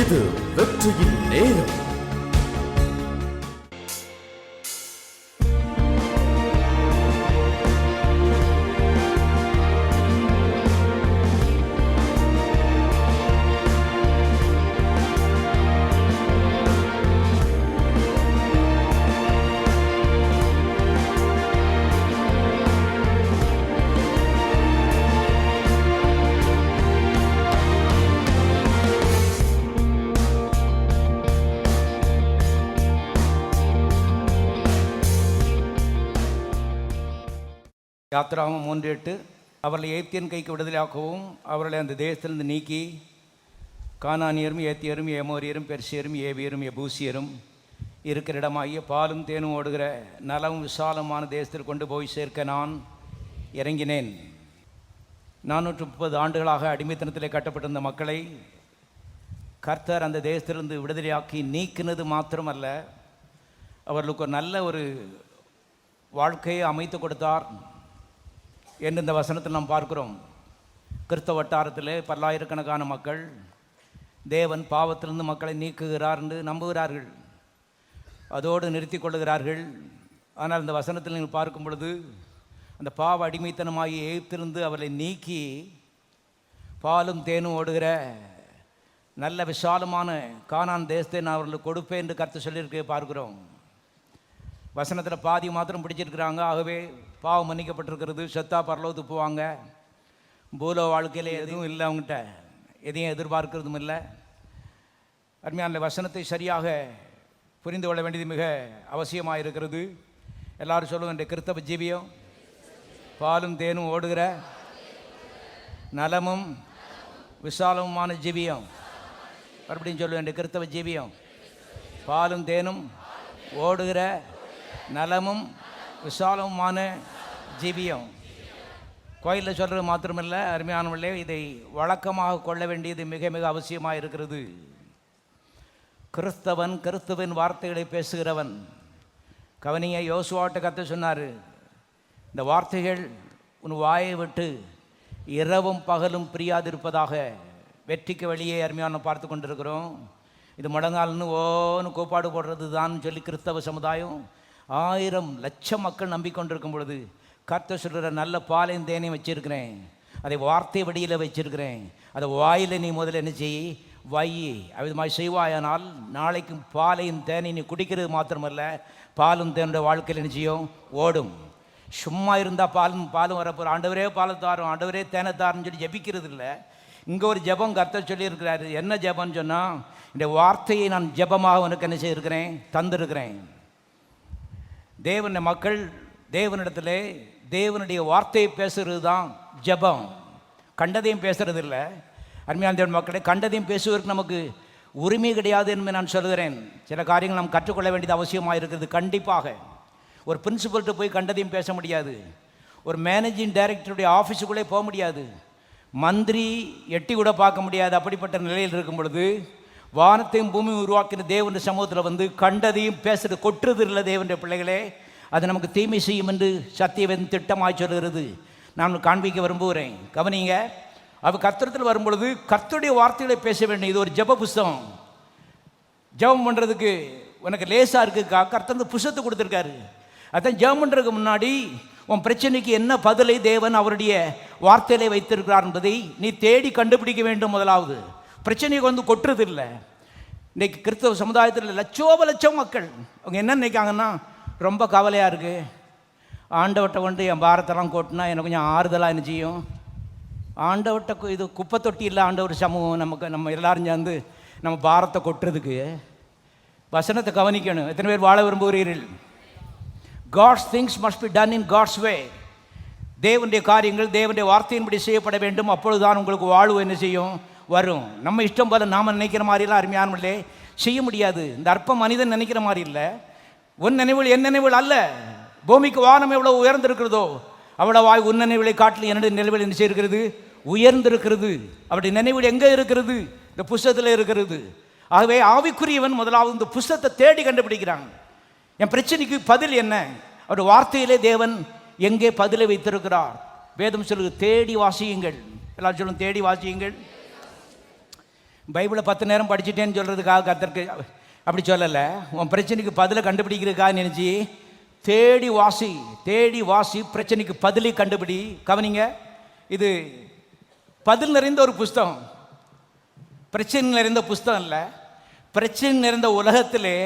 இது வெற்றியின் நேரம். யாத்திராகமம் 3:8 அவர்களை எகிப்தியன் கைக்கு விடுதலையாக்கவும் அவர்களை அந்த தேசத்திலிருந்து நீக்கி கானானியரும் ஏத்தியரும் ஏமோரியரும் பெர்சியரும் ஏவியரும் எபூசியரும் இருக்கிற இடமாகிய பாலும் தேனும் ஓடுகிற நலவும் விசாலமான தேசத்தில் கொண்டு போய் சேர்க்க நான் இறங்கினேன். 430 ஆண்டுகளாக அடிமைத்தனத்திலே கட்டப்பட்டிருந்த மக்களை கர்த்தர் அந்த தேசத்திலிருந்து விடுதலையாக்கி நீக்கினது மாத்திரமல்ல, அவர்களுக்கு ஒரு நல்ல ஒரு வாழ்க்கையை அமைத்து கொடுத்தார் என்று இந்த வசனத்தில் நாம் பார்க்கிறோம். கிறிஸ்தவ வட்டாரத்தில் பல்லாயிரக்கணக்கான மக்கள் தேவன் பாவத்திலிருந்து மக்களை நீக்குகிறார் என்று நம்புகிறார்கள், அதோடு நிறுத்தி கொள்ளுகிறார்கள். ஆனால் இந்த வசனத்தில் நீங்கள் பார்க்கும் பொழுது அந்த பாவ அடிமைத்தனமாகி எகிப்திலிருந்து அவர்களை நீக்கி பாலும் தேனும் ஓடுகிற நல்ல விசாலமான கானான் தேசத்தை நான் அவர்களுக்கு கொடுப்பேன் என்று கர்த்தர் சொல்லியிருக்க பார்க்கிறோம். வசனத்தில் பாதி மாத்திரம் பிடிச்சிருக்கிறாங்க. ஆகவே பாவம் மன்னிக்கப்பட்டிருக்கிறது, செத்தா பரலோகத்துக்கு போவாங்க, பூலோ வாழ்க்கையில் எதுவும் இல்லை, அவங்ககிட்ட எதையும் எதிர்பார்க்கிறதும் இல்லை. அருமையான வசனத்தை சரியாக புரிந்து கொள்ள வேண்டியது மிக அவசியமாக இருக்கிறது. எல்லாரும் சொல்லுவோம், இந்த கிறிஸ்தவ ஜீவியம் பாலும் தேனும் ஓடுகிற நலமும் விசாலமுமான ஜீவியம். மறுபடியும் சொல்லுவேன், இந்த கிறிஸ்தவ ஜீவியம் பாலும் தேனும் ஓடுகிற நலமும் விசாலமுமான ஜீவியம். கோயிலில் சொல்கிறது மாத்திரமில்லை, அருமையானவர்களே, இதை வழக்கமாக கொள்ள வேண்டியது மிக மிக அவசியமாக இருக்கிறது. கிறிஸ்தவன் கிறிஸ்துவின் வார்த்தைகளை பேசுகிறவன். கவனிய யோசுவாட்ட கர்த்தர் சொன்னார், இந்த வார்த்தைகள் உன் வாயை விட்டு இரவும் பகலும் பிரியாதிருப்பதாக. வெற்றிக்கு வெளியே அருமையான பார்த்து கொண்டிருக்கிறோம். இது முடங்கால்னு ஓன்னு கோப்பாடு போடுறது தான் சொல்லி கிறிஸ்தவ சமுதாயம் 1000 லட்சம் மக்கள் நம்பிக்கொண்டிருக்கும் பொழுது கர்த்தர் சொல்கிற நல்ல பாலையும் தேனையும் வச்சிருக்கிறேன், அதை வார்த்தை வடியில் வச்சிருக்கிறேன், அதை வாயில் நீ முதல்ல என்ன செய், வை. அவ்விதமாக செய்வாயானால் நாளைக்கும் பாலையும் தேனை நீ குடிக்கிறது மாத்திரமல்ல, பாலும் தேனுடைய வாழ்க்கையில் என்ன செய்யும், ஓடும். சும்மா இருந்தால் பாலும் வரப்போகிற ஆண்டவரே பாலை தாரும், ஆண்டவரே தேனை தாருன்னு சொல்லி ஜபிக்கிறது இல்லை. இங்கே ஒரு ஜபம் கர்த்தர் சொல்லியிருக்கிறாரு. என்ன ஜபம்னு சொன்னால், இந்த வார்த்தையை நான் ஜபமாக உனக்கு என்ன செய்திருக்கிறேன், தந்திருக்கிறேன். தேவனுடைய மக்கள் தேவனிடத்தில் தேவனுடைய வார்த்தையை பேசுகிறது தான் ஜபம், கண்டதையும் பேசுறது இல்லை. அருமையான தேவன் மக்களே, கண்டதையும் பேசுவதற்கு நமக்கு உரிமை கிடையாது என்று நான் சொல்கிறேன். சில காரியங்கள் நாம் கற்றுக்கொள்ள வேண்டியது அவசியமாக இருக்கிறது. கண்டிப்பாக ஒரு பிரின்சிபல்கிட்ட போய் கண்டதையும் பேச முடியாது, ஒரு மேனேஜிங் டைரக்டருடைய ஆஃபீஸுக்குள்ளே போக முடியாது, மந்திரி எட்டி கூட பார்க்க முடியாது. அப்படிப்பட்ட நிலையில் இருக்கும் பொழுது வானத்தையும் பூமியும் உருவாக்கின தேவனுடைய சமூகத்தில் கண்டதையும் பேசுறது கொட்டுறது இல்லை. தேவனுடைய பிள்ளைகளே, அது நமக்கு தீமை செய்யும் என்று சத்தியவேதம் திட்டமாய் சொல்கிறது. நான் காண்பிக்க விரும்புகிறேன். கவனிங்க, அவள் கர்த்தரத்தில் வரும்பொழுது கர்த்தருடைய வார்த்தைகளை பேச வேண்டும். இது ஒரு ஜப புஸ்தகம். ஜபம் பண்ணுறதுக்கு உனக்கு லேசாக இருக்குக்கா, கர்த்தர் புஸ்தகத்தை கொடுத்துருக்காரு. அதான் ஜபம் பண்ணுறதுக்கு முன்னாடி உன் பிரச்சனைக்கு என்ன பதிலை தேவன் அவருடைய வார்த்தையிலே வைத்திருக்கிறார் என்பதை நீ தேடி கண்டுபிடிக்க வேண்டும். முதலாவது பிரச்சனைக்கு கொட்டுறது இல்லை. இன்றைக்கி கிறிஸ்தவ சமுதாயத்தில் லட்சோப மக்கள் அவங்க என்ன நினைக்காங்கன்னா, ரொம்ப கவலையாக இருக்குது, ஆண்டவட்டை என் பாரத்தெல்லாம் கொட்டினா எனக்கு கொஞ்சம் ஆறுதலாக என்ன செய்யும். ஆண்டவட்ட இது குப்பை தொட்டி இல்லை, ஆண்டவர் சமூகம் நம்ம எல்லாரும் சேர்ந்து நம்ம பாரத்தை கொட்டுறதுக்கு. வசனத்தை கவனிக்கணும். எத்தனை பேர் வாழ விரும்புகிறீர்கள்? God's things must be done in God's way. தேவனுடைய காரியங்கள் தேவனுடைய வார்த்தையின்படி செய்யப்பட வேண்டும். அப்பொழுதுதான் உங்களுக்கு வாழ்வு என்ன செய்யும், வரும். நம்ம இஷ்டம் போல நாம் நினைக்கிற மாதிரிலாம் அருமையானவர்களே செய்ய முடியாது. இந்த அற்ப மனிதன் நினைக்கிற மாதிரி இல்லை. உன் நினைவுகள் என் நினைவுகள் அல்ல. பூமிக்கு வானம் எவ்வளோ உயர்ந்திருக்கிறதோ அவ்வளோ வாய் உன் நினைவுகளை காட்டில் என்னுடைய நினைவுகள் என்ன செய்கிறது, உயர்ந்திருக்கிறது. அப்படி நினைவுகள் எங்கே இருக்கிறது? இந்த புஸ்தகத்தில் இருக்கிறது. ஆகவே ஆவிக்குரியவன் முதலாவது இந்த புஸ்தகத்தை தேடி கண்டுபிடிக்கிறான். என் பிரச்சனைக்கு பதில் என்ன? அவருடைய வார்த்தையிலே தேவன் எங்கே பதிலை வைத்திருக்கிறார்? வேதம் சொல்லுது, தேடி வாசியுங்கள். எல்லாரும் சொல்லுங்க, தேடி வாசியுங்கள். பைபிளை 10 நேரம் படிச்சுட்டேன்னு சொல்கிறதுக்காக கர்த்தருக்கு அப்படி சொல்லலை. உன் பிரச்சனைக்கு பதிலை கண்டுபிடிக்கிறதுக்காக நினச்சி தேடி வாசி பிரச்சனைக்கு பதிலை கண்டுபிடி. கவனிங்க, இது பதில் நிறைந்த ஒரு புஸ்தகம், பிரச்சனை நிறைந்த புஸ்தகம் இல்லை. பிரச்சனை நிறைந்த உலகத்திலே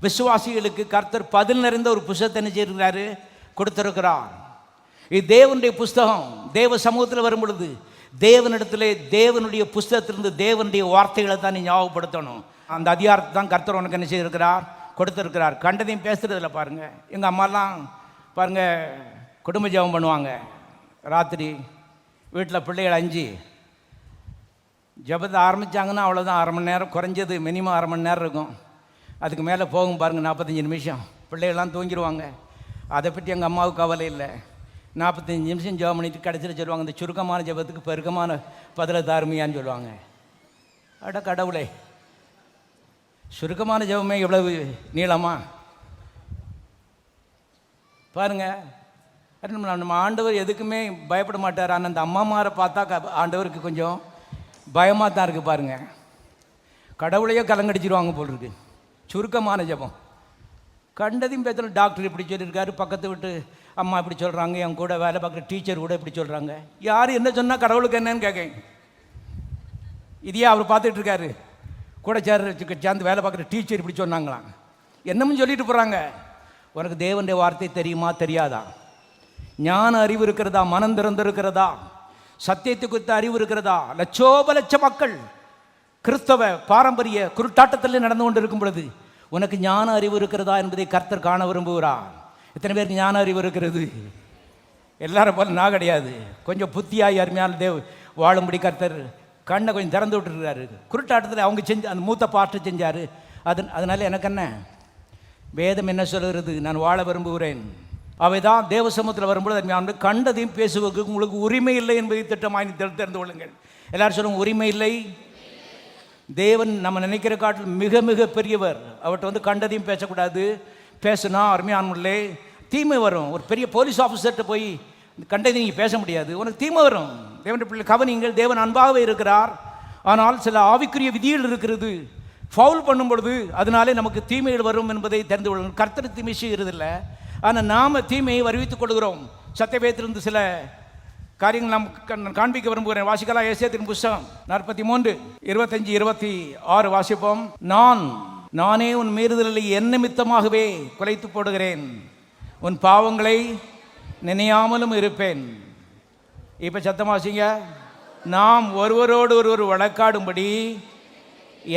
விசுவாசிகளுக்கு கர்த்தர் பதில் நிறைந்த ஒரு புஸ்தகத்தை என்ன செய்கிறாரு, கொடுத்திருக்கிறார். இது தேவனுடைய புஸ்தகம். தேவ சமூகத்தில் வரும் பொழுது தேவனிடத்திலே தேவனுடைய புஸ்தகத்திலிருந்து தேவனுடைய வார்த்தைகளை தான் நீ ஞாபகப்படுத்தணும். அந்த அதிகாரத்தை தான் கர்த்தர் உனக்கு என்ன செய்திருக்கிறார், கொடுத்துருக்கிறார். கண்டதையும் பேசுகிறதில்ல. பாருங்கள், எங்கள் அம்மாலாம் பாருங்கள் குடும்ப ஜெபம் பண்ணுவாங்க. ராத்திரி வீட்டில் பிள்ளைகள் 5 ஜெபத்தை ஆரம்பித்தாங்கன்னா அவ்வளோதான், 1/2 மணி நேரம், குறைஞ்சது மினிமம் 1/2 மணி நேரம் இருக்கும். அதுக்கு மேலே போகும் பாருங்கள் 45 நிமிஷம். பிள்ளைகள்லாம் தூங்கிடுவாங்க. அதை பற்றி எங்கள் அம்மாவுக்கு கவலை இல்லை. 45 நிமிஷம் ஜெபம் பண்ணிட்டு கடைசியில் சொல்லுவாங்க, இந்த சுருக்கமான ஜெபத்துக்கு பெருக்கமான பதிலை தாருமையான்னு சொல்லுவாங்க. அட கடவுளே, சுருக்கமான ஜெபமே எவ்வளவு நீளமா பாருங்கள். நம்ம ஆண்டவர் எதுக்குமே பயப்பட மாட்டார். ஆனால் அந்த அம்மாமாரை பார்த்தா ஆண்டவருக்கு கொஞ்சம் பயமாக தான் இருக்குது. பாருங்கள், கடவுளையே கலங்கடிச்சிருவாங்க போல் இருக்கு. சுருக்கமான ஜெபம், கண்டதையும் பேசல. டாக்டர் இப்படி சொல்லியிருக்காரு, பக்கத்து விட்டு அம்மா இப்படி சொல்கிறாங்க, என் கூட வேலை பார்க்குற டீச்சர் கூட இப்படி சொல்கிறாங்க. யார் என்ன சொன்னால் கடவுளுக்கு என்னன்னு கேட்க, இதையே அவர் பார்த்துட்டு இருக்காரு. கூட சேர்ந்து வேலை பார்க்குற டீச்சர் இப்படி சொன்னாங்களாம், என்னமும் சொல்லிட்டு போகிறாங்க. உனக்கு தேவனுடைய வார்த்தை தெரியுமா, தெரியாதா? ஞான அறிவு இருக்கிறதா, மனம் திறந்திருக்கிறதா, சத்தியத்தை குறித்த அறிவு இருக்கிறதா? லட்சோபலட்ச மக்கள் கிறிஸ்தவ பாரம்பரிய குருட்டாட்டத்தில் நடந்து கொண்டு இருக்கும் பொழுது உனக்கு ஞான அறிவு இருக்கிறதா என்பதை கர்த்தர் காண விரும்புகிறார். எத்தனை பேருக்கு ஞான அறிவு இருக்கிறது? எல்லாரும் போல நான் கிடையாது. கொஞ்சம் புத்தியாகி அருமையான வாழும்படி கர்த்தர் கண்ணை கொஞ்சம் திறந்து விட்டுருக்காரு. குருட்டாட்டத்தில் அவங்க செஞ்சு அந்த மூத்த பாட்டை செஞ்சார். அதனால எனக்கு என்ன, வேதம் என்ன சொல்கிறது, நான் வாழ விரும்புகிறேன். அவை தான் தேவ சமூகத்தில் வரும்போது அருமையான கண்டதையும் பேசுவதற்கு உங்களுக்கு உரிமை இல்லை என்பதை திட்டமாய் தெரிந்து கொள்ளுங்கள். எல்லாரும் சொல்லுங்க, உரிமை இல்லை. தேவன் நம்ம நினைக்கிற காட்டில் மிக மிக பெரியவர். அவர்கிட்ட கண்டதையும் பேசக்கூடாது. பேசுனா அருமையானே தீமை வரும். ஒரு பெரிய போலீஸ் ஆஃபீஸர்கிட்ட போய் கண்டதை நீங்கள் பேச முடியாது, உனக்கு தீமை வரும். தேவனுடைய பிள்ளை கவனிங்கள், தேவன் அன்பாகவே இருக்கிறார். ஆனால் சில ஆவிக்குரிய விதிகள் இருக்கிறது. ஃபவுல் பண்ணும் பொழுது அதனாலே நமக்கு தீமைகள் வரும் என்பதை தெரிந்து கொள்ளணும். கர்த்தர் தீமை செய்கிறதில்லை, ஆனால் நாம் தீமையை வருவித்துக் கொள்கிறோம். சத்தியவேதத்திலிருந்து சில காரியங்கள் நாம் காண்பிக்க விரும்புகிறேன். வாசிக்கலாம். ஏசாயாவின் புஸ்தகம் 43 25 26 வாசிப்போம். நானே உன் மீறுதலை என் நிமித்தமாகவே குலைத்து போடுகிறேன், உன் பாவங்களை நினையாமலும் இருப்பேன். இப்போ சத்தம் வாசிங்க. நாம் ஒருவரோடு ஒருவர் வழக்காடும்படி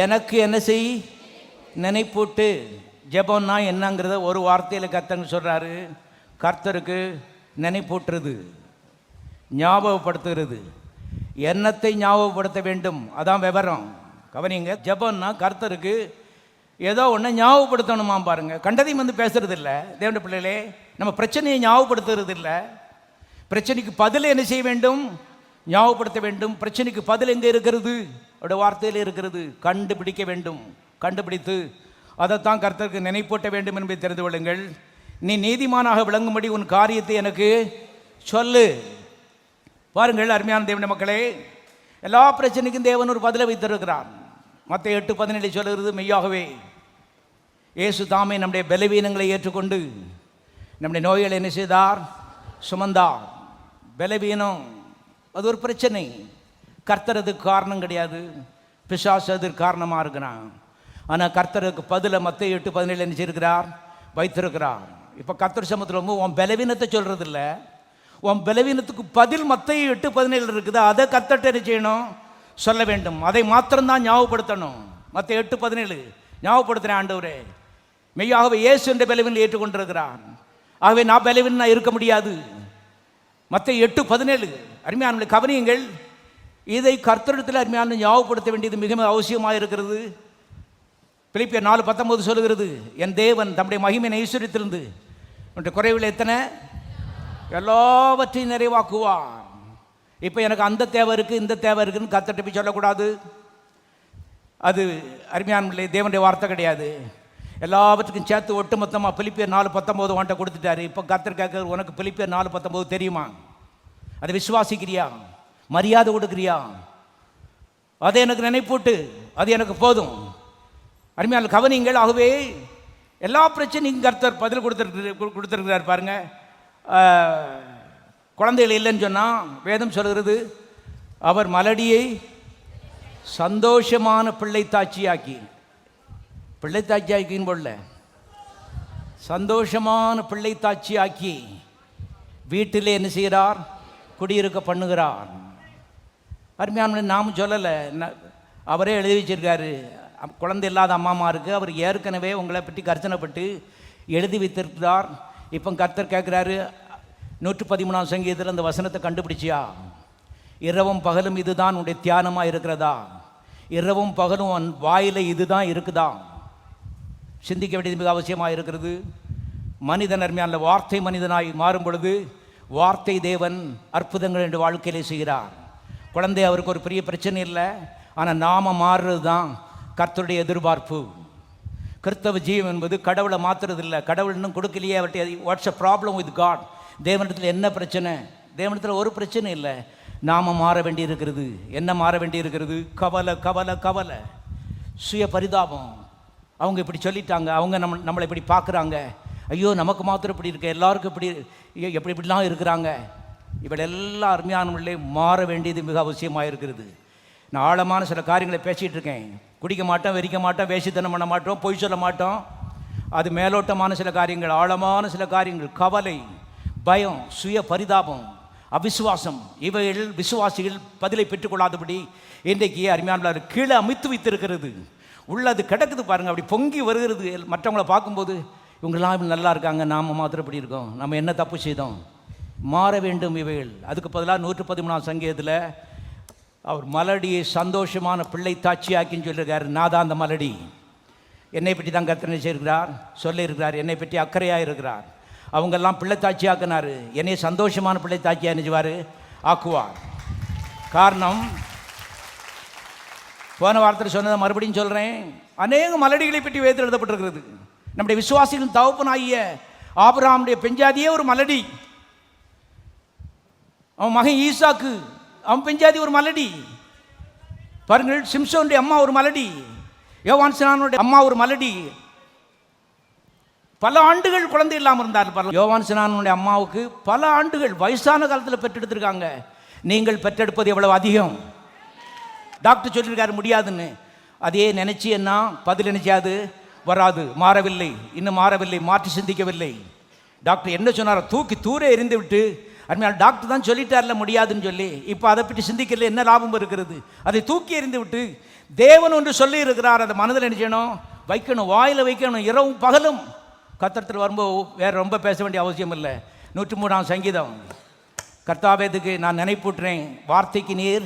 எனக்கு என்ன செய் நினைப்பூட்டு. ஜெபம்னா என்னங்கிறத ஒரு வார்த்தையில் கர்த்தர் சொல்கிறாரு. கர்த்தருக்கு நினைப்பூட்டுறது, ஞாபகப்படுத்துகிறது. எண்ணத்தை ஞாபகப்படுத்த வேண்டும், அதான் விவரம். கவனிங்க, ஜெபம்னா கர்த்தருக்கு ஏதோ ஒன்று ஞாபகப்படுத்தணுமா பாருங்க. கண்டதையும் பேசுறது இல்லை. தேவனுடைய பிள்ளைகளே, நம்ம பிரச்சனையை ஞாபகப்படுத்துறது இல்லை. பிரச்சனைக்கு பதில் என்ன செய்ய வேண்டும், ஞாபகப்படுத்த வேண்டும். பிரச்சனைக்கு பதில் எங்கே இருக்கிறது, அவருடைய வார்த்தையில் இருக்கிறது. கண்டுபிடிக்க வேண்டும். கண்டுபிடித்து அதைத்தான் கர்த்தருக்கு நினைப்பூட்ட வேண்டும் என்பதை தெரிந்து கொள்ளுங்கள். நீ நீதிமானாக விளங்கும்படி உன் காரியத்தை எனக்கு சொல்லு. பாருங்கள் அருமையான தேவனுடைய மக்களே, எல்லா பிரச்சனைக்கும் தேவன் ஒரு பதிலை வைத்திருக்கிறார். மத்தேயு 8:17 சொல்கிறது, மெய்யாகவே இயேசு தாமே நம்முடைய பலவீனங்களை ஏற்றுக்கொண்டு நம்முடைய நோய்களை என்ன செய்தார், சுமந்தார். பலவீனம் அது ஒரு பிரச்சனை. கர்த்தர் அதுக்கு காரணம் கிடையாது, பிசாசு அதற்கு காரணமாக இருக்கிறான். ஆனால் கர்த்தருக்கு பதிலை மத்தேயு 8:17 என்ன செய்திருக்கிறார், வைத்திருக்கிறார். இப்போ கர்த்தர் சமூகத்தில் உன் பலவீனத்தை சொல்கிறது இல்லை, உன் பலவீனத்துக்கு பதில் மத்தேயு 8:17 இருக்குது. அதை கர்த்தர்ட்ட என்ன செய்யணும், சொல்ல வேண்டும். அதை மாத்திரம்தான் ஞாபகப்படுத்தணும். மத்தேயு 8:17 ஞாபகப்படுத்துகிறேன். ஆண்டவரே, மெய்யாகவே இயேசு என்ற பலவீனம் ஏற்றுக்கொண்டிருக்கிறான். ஆகவே நான் பலவீனா இருக்க முடியாது. மத்தேயு 8:17 அருமையான கவனியுங்கள். இதை கர்த்தரிடத்தில் அருமையான ஞாபகப்படுத்த வேண்டியது மிக அவசியமாக இருக்கிறது. பிலிப்பியர் 4:19 சொல்லுகிறது, என் தேவன் தம்முடைய மகிமையின் ஐஸ்வரியத்திலிருந்து உன்னுடைய குறைவில் எத்தனை எல்லாவற்றையும் நிறைவாக்குவார். இப்போ எனக்கு அந்த தேவை இருக்குது, இந்த தேவை இருக்குன்னு கர்த்தர்ட்ட போய் சொல்லக்கூடாது. அது அருமையான தேவனுடைய வார்த்தை கிடையாது. எல்லாவற்றுக்கும் சேர்த்து ஒட்டுமொத்தமாக பிலிப்பியர் 4:19 உன்ட்ட கொடுத்துட்டாரு. இப்போ கர்த்தர் கேட்க, உனக்கு பிலிப்பியர் 4:19 தெரியுமா? அதை விசுவாசிக்கிறியா, மரியாதை கொடுக்குறியா? அது எனக்கு நினைப்பூட்டு, அது எனக்கு போதும். அருமையான கவனிங்கள். ஆகவே எல்லா பிரச்சனையும் கர்த்தர் பதில் கொடுத்துருக்கிறார் பாருங்க. குழந்தைகள் இல்லைன்னு சொன்னால் வேதம் சொல்கிறது, அவர் மலடியை சந்தோஷமான பிள்ளைத்தாட்சியாக்கின்னு போடல, சந்தோஷமான பிள்ளைத்தாட்சியாக்கி வீட்டிலே என்ன செய்கிறார்? குடியிருக்க பண்ணுகிறார். அருமையான நாம் சொல்லலை, அவரே எழுதி வச்சிருக்காரு. குழந்தை இல்லாத அம்மாமாருக்கு அவர் ஏற்கனவே உங்களை பற்றி கர்ச்சனைப்பட்டு எழுதி வைத்திருக்கிறார். இப்போ கர்த்தர் கேட்குறாரு, 113ஆம் சங்கீதத்தில் அந்த வசனத்தை கண்டுபிடிச்சியா? இரவும் பகலும் இதுதான் உன்னுடைய தியானமாக இருக்கிறதா? இரவும் பகலும் உன் வாயில் இதுதான் இருக்குதா? சிந்திக்க வேண்டியது மிக அவசியமாக இருக்கிறது. மனிதன் அருமையான வார்த்தை மனிதனாய் மாறும் பொழுது வார்த்தை தேவன் அற்புதங்கள் என்று வாழ்க்கையிலே செய்கிறார். குழந்தை அவருக்கு ஒரு பெரிய பிரச்சனை இல்லை, ஆனால் நாம மாறுறது தான் கர்த்தருடைய எதிர்பார்ப்பு. கிறிஸ்தவ ஜீவம் என்பது கடவுளை மாற்றுறதில்லை. கடவுள் இன்னும் கொடுக்கலையே, அவர்கிட்ட what's a problem with God? தேவனிடத்தில் என்ன பிரச்சனை? தேவனிடத்தில் ஒரு பிரச்சனை இல்லை. நாம் மாற வேண்டி இருக்கிறது. என்ன மாற வேண்டி இருக்கிறது? கவலை கவலை கவலை, சுய பரிதாபம். அவங்க இப்படி சொல்லிட்டாங்க, அவங்க நம்மளை இப்படி பார்க்குறாங்க, ஐயோ நமக்கு மாத்திரம் இப்படி இருக்கு, எல்லாருக்கும் இப்படி எப்படி இப்படிலாம் இருக்கிறாங்க. இவளெல்லாம் அருமையானவர்களே மாற வேண்டியது மிக அவசியமாக இருக்கிறது. நான் ஆழமான சில காரியங்களை பேசிகிட்டு இருக்கேன். குடிக்க மாட்டோம், வெறிக்க மாட்டோம், வேசித்தனம் பண்ண மாட்டோம், பொய் சொல்ல மாட்டோம். அது மேலோட்டமான சில காரியங்கள். ஆழமான சில காரியங்கள் கவலை, பயம், சுய பரிதாபம், அவிசுவாசம். இவைகள் விசுவாசிகள் பதிலை பெற்றுக்கொள்ளாதபடி இன்றைக்கு அருமையான கீழே அமைத்து வைத்திருக்கிறது. உள்ளது கிடக்குது பாருங்கள், அப்படி பொங்கி வருகிறது. மற்றவங்கள பார்க்கும்போது இவங்கெல்லாம் நல்லா இருக்காங்க, நாம் மாத்திரம் இப்படி இருக்கோம், நம்ம என்ன தப்பு செய்தோம்? மாற வேண்டும் இவைகள். அதுக்கு பதிலாக 113ஆம் சங்கீதத்தில் அவர் மலடியை சந்தோஷமான பிள்ளை தாட்சியாக்கின்னு சொல்லியிருக்கார். நான் தான் அந்த மலடி. என்னை பற்றி தான் கர்த்தர் செய்கிறார், சொல்லியிருக்கிறார். என்னை பற்றி அக்கறையாக இருக்கிறார். அவங்கெல்லாம் பிள்ளை தாட்சியாக்கினார், என்னை சந்தோஷமான பிள்ளை தாட்சியாக நினைச்சுவார், ஆக்குவார். காரணம், போன வாரத்தில் சொன்னதை மறுபடியும் சொல்கிறேன். அநேக மலடிகளை பற்றி வேதத்தில் எழுதப்பட்டிருக்கிறது. நம்முடைய விசுவாசிகளின் தகப்பனாகிய ஆபிரகாமுடைய பெஞ்சாதியே ஒரு மலடி. அவன் மகன் ஈசாக்கு, அவன் பெஞ்சாதி ஒரு மலடி. பாருங்கள், சிம்சோனுடைய அம்மா ஒரு மலடி, யோவான் ஸ்நானனுடைய அம்மா ஒரு மலடி. பல ஆண்டுகள் குழந்தை இல்லாமல் இருந்தார். யோவான் ஸ்நானனுடைய அம்மாவுக்கு பல ஆண்டுகள் வயசான காலத்தில் பெற்றெடுத்திருக்காங்க. நீங்கள் பெற்றெடுப்பது எவ்வளவு அதிகம்? டாக்டர் சொல்லியிருக்காரு முடியாதுன்னு. அதே நினைச்சு என்ன பதில் நினைச்சாது வராது, மாறவில்லை, இன்னும் மாறவில்லை, மாற்றி சிந்திக்கவில்லை. டாக்டர் என்ன சொன்னாரோ தூக்கி தூர எறிந்து விட்டு, அருமையான டாக்டர் தான் சொல்லிட்டார்ல முடியாதுன்னு சொல்லி, இப்போ அதை பற்றி சிந்திக்கல, என்ன லாபம் இருக்கிறது? அதை தூக்கி எறிந்து விட்டு தேவன் ஒன்று சொல்லி இருக்கிறார், அதை மனதில் என்ன செய்யணும்? வைக்கணும், வாயில் வைக்கணும், இரவும் பகலும். கர்த்தர் வரும்போது வேறு ரொம்ப பேச வேண்டிய அவசியம் இல்லை. 103ஆம் சங்கீதம். கர்த்தாவேதுக்கு நான் நினைப்பூட்டுறேன், வார்த்தைக்கு நீர்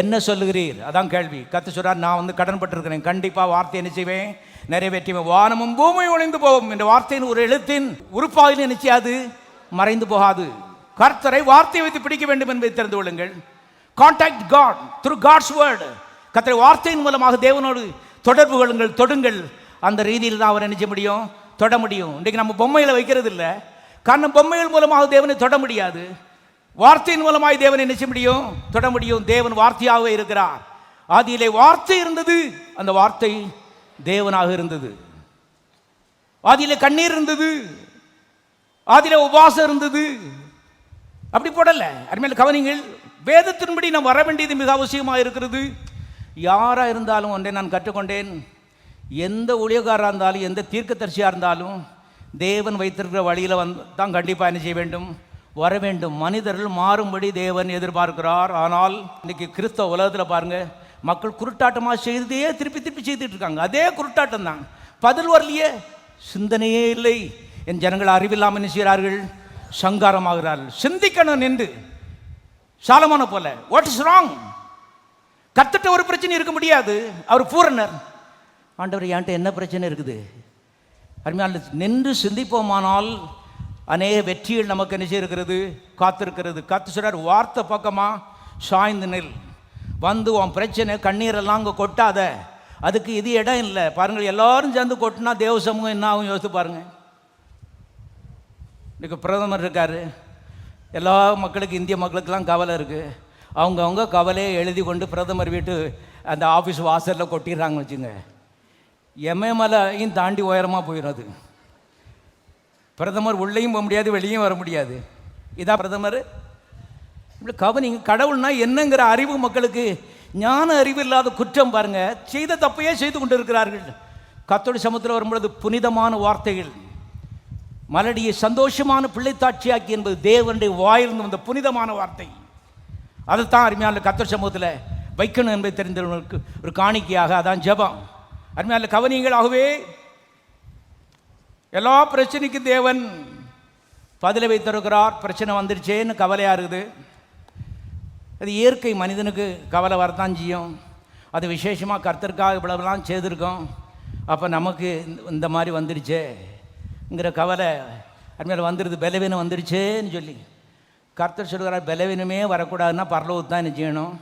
என்ன சொல்லுகிறீர்? அதான் கேள்வி. கர்த்தர் சொல்றார், நான் கடன்பட்டிருக்கிறேன், கண்டிப்பாக வார்த்தை என்ன செய்வேன்? நிறைவேற்றுவேன். வானமும் பூமியும் ஒளிந்து போகும் என்ற வார்த்தையின் ஒரு எழுத்தின் உறுப்பாக நினைச்சாது மறைந்து போகாது. கர்த்தரை வார்த்தையை வைத்து பிடிக்க வேண்டும் என்பதை தெரிந்து கொள்ளுங்கள். Contact God through God's word. கர்த்தரை வார்த்தையின் மூலமாக தேவனோடு தொடர்பு கொள்ளுங்கள், தொடுங்கள். அந்த ரீதியில் தான் அவர் நினைச்ச முடியும், தொட முடியும். இன்றைக்கு நம்ம பொம்மைகளை வைக்கிறது இல்லை, காரணம் பொம்மைகள் மூலமாக தேவனை தொட முடியாது. வார்த்தையின் மூலமாய் தேவனை நினைச்ச முடியும், தொட முடியும். தேவன் வார்த்தையாகவே இருக்கிறார். ஆதியிலே வார்த்தை இருந்தது, அந்த வார்த்தை தேவனாக இருந்தது. ஆதியிலே கண்ணீர் இருந்தது, ஆதியிலே உபவாசம் இருந்தது. அப்படி போடல. அருமையான கவனிங்கள், வேதத்தின்படி நாம் வர வேண்டியது மிக அவசியமாக இருக்கிறது. யாராக இருந்தாலும் ஒன்றை நான் கற்றுக்கொண்டேன், எந்த ஊழியக்காரராக இருந்தாலும், எந்த தீர்க்கதரிசியாக இருந்தாலும், தேவன் வைத்திருக்கிற வழியில் தான் கண்டிப்பாக என்ன செய்ய வேண்டும்? வர வேண்டும். மனிதர்கள் மாறும்படி தேவன் எதிர்பார்க்கிறார். ஆனால் இன்னைக்கு கிறிஸ்தவ உலகத்தில் பாருங்கள், மக்கள் குருட்டாட்டமாக செய்தே திருப்பி திருப்பி செய்துட்டு இருக்காங்க. அதே குருட்டாட்டம் தான், பதில் வரலையே, சிந்தனையே இல்லை. என் ஜனங்கள் அறிவில்லாமல் என்ன செய்கிறார்கள்? சங்காரமாகிறார்கள். சிந்திக்கணும் என்று சாலமோனை போல. What is wrong? கர்த்தர்ட்ட ஒரு பிரச்சனை இருக்க முடியாது, அவர் பூரணர். ஆண்டவர் என்கிட்ட என்ன பிரச்சனை இருக்குது? அருமையான நின்று சிந்திப்போமானால் அநேக வெற்றிகள் நமக்கு என்ன செய்யிருக்கிறது? காத்திருக்கிறது. காத்து சொல்றார், வார்த்தை பக்கமாக சாய்ந்து நெல், வந்து உன் பிரச்சனை கண்ணீரெல்லாம் அங்கே கொட்டாத, அதுக்கு இது இடம் இல்லை. பாருங்கள், எல்லாரும் சேர்ந்து கொட்டினா தேவ சமூகம் என்ன ஆகும் யோசித்து பாருங்கள். இன்றைக்கு பிரதமர் இருக்கார், எல்லா மக்களுக்கு, இந்திய மக்களுக்கெல்லாம் கவலை இருக்குது. அவங்கவுங்க கவலையை எழுதி கொண்டு பிரதமர் வீட்டு அந்த ஆஃபீஸ் வாசலில் கொட்டிடுறாங்க வச்சுங்க, எமயமலையும் தாண்டி உயரமாக போயிடும். அது பிரதமர் உள்ளேயும் போக முடியாது, வெளியும் வர முடியாது. இதான் பிரதமர். இப்படி கவனிங்க, கடவுள்னா என்னங்கிற அறிவு மக்களுக்கு ஞான அறிவு இல்லாத குற்றம் பாருங்க, செய்த தப்பையே செய்து கொண்டு இருக்கிறார்கள். கர்த்தருடைய சமூகத்தில் வரும்பொழுது புனிதமான வார்த்தைகள், மலடியை சந்தோஷமான பிள்ளைத்தாட்சியாக்கி என்பது தேவனுடைய வாயிலிருந்து வந்த புனிதமான வார்த்தை. அதுதான் அருமையான கர்த்தருடைய சமூகத்தில் வைக்கணும் என்பதை தெரிந்தவர்களுக்கு ஒரு காணிக்கையாக அதான் ஜெபம். அருமையான கவனியங்களாகவே எல்லா பிரச்சனைக்கும் தேவன் பதிலை வைத்திருக்கிறார். பிரச்சனை வந்துருச்சேன்னு கவலையாக இருக்குது. அது இயற்கை, மனிதனுக்கு கவலை வரத்தான் செய்யும். அது விசேஷமாக கர்த்தருக்காக இவ்வளவுலாம் செய்திருக்கோம், அப்போ நமக்கு இந்த மாதிரி வந்துடுச்சேங்கிற கவலை அருமையில் வந்துடுது. பலவீனம் வந்துடுச்சேன்னு சொல்லி கர்த்தர் சொல்கிறார், பலவீனமே வரக்கூடாதுன்னா பரலோகத்து தான் என்ன செய்யணும்,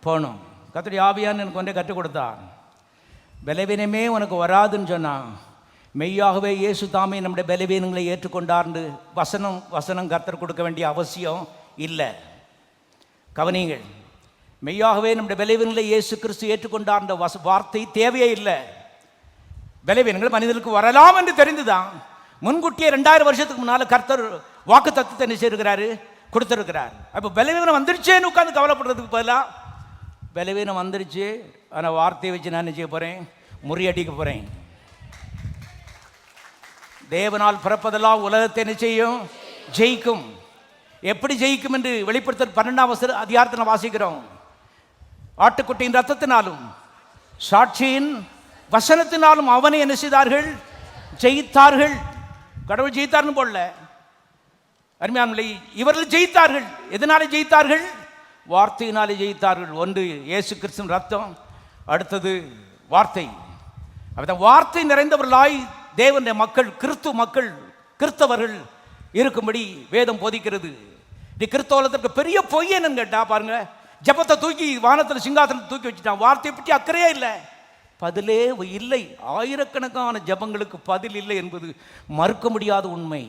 போகணும். கர்த்தருடைய ஆவியான்னு எனக்கு கொண்டே கற்றுக் கொடுத்தான். பலவீனமே உனக்கு வராதுன்னு சொன்னான். மெய்யாகவே இயேசு தாமே நம்முடைய பலவீனங்களை ஏற்றுக்கொண்டார்ந்து வசனம் கர்த்தர் கொடுக்க வேண்டிய அவசியம் இல்லை. கவனிங்கள், மெய்யாகவே நம்முடைய பலவீனங்களை இயேசு கிறிஸ்து ஏற்றுக்கொண்டார்ந்த வார்த்தை தேவையே இல்லை. பலவீனங்கள் மனிதனுக்கு வரலாம் என்று தெரிந்துதான் முன்கூட்டியே 2000 வருஷத்துக்கு முன்னால் கர்த்தர் வாக்கு தத்துவத்தை என்ன செய்திருக்கிறாரு, கொடுத்துருக்கிறார். அப்போ பலவீனம் வந்துருச்சேன்னு உட்காந்து கவலைப்படுறதுக்கு பதிலாக, பலவீனம் வந்துருச்சு ஆனால் வார்த்தையை வச்சு நான் என்ன செய்ய போகிறேன், முறியடிக்க போகிறேன். தேவனால் பிறப்பதெல்லாம் உலகத்தை என்ன செய்யும், ஜெயிக்கும். எப்படி ஜெயிக்கும் என்று வெளிப்படுத்தல் 12ஆம் அதிகாரத்தில் வாசிக்கிறோம். ஆட்டுக்குட்டியின் ரத்தத்தினாலும் சாட்சியின் வசனத்தினாலும் அவனை என்ன செய்தார்கள், ஜெயித்தார்கள். கடவுள் ஜெயித்தார்னு போடல, அருமையானவர்களே, இவர்கள் ஜெயித்தார்கள். எதனாலே ஜெயித்தார்கள்? வார்த்தையினாலே ஜெயித்தார்கள். ஒன்று இயேசு கிறிஸ்துவின் ரத்தம், அடுத்தது வார்த்தை. அப்போ வார்த்தை நிறைந்தவர்களாய் தேவனுடைய மக்கள், கிறிஸ்தவர்கள் இருக்கும்படி வேதம் போதிக்கிறது. நீ கிறிஸ்தவத்திற்கு பெரிய பொய் என்னன்னு கேட்டா பாருங்க, ஜபத்தை தூக்கி வானத்தில் சிங்காசனத்தை தூக்கி வச்சுட்டான். வார்த்தையை பற்றி அக்கறையே இல்லை, பதிலே இல்லை. ஆயிரக்கணக்கான ஜபங்களுக்கு பதில் இல்லை என்பது மறுக்க முடியாத உண்மை.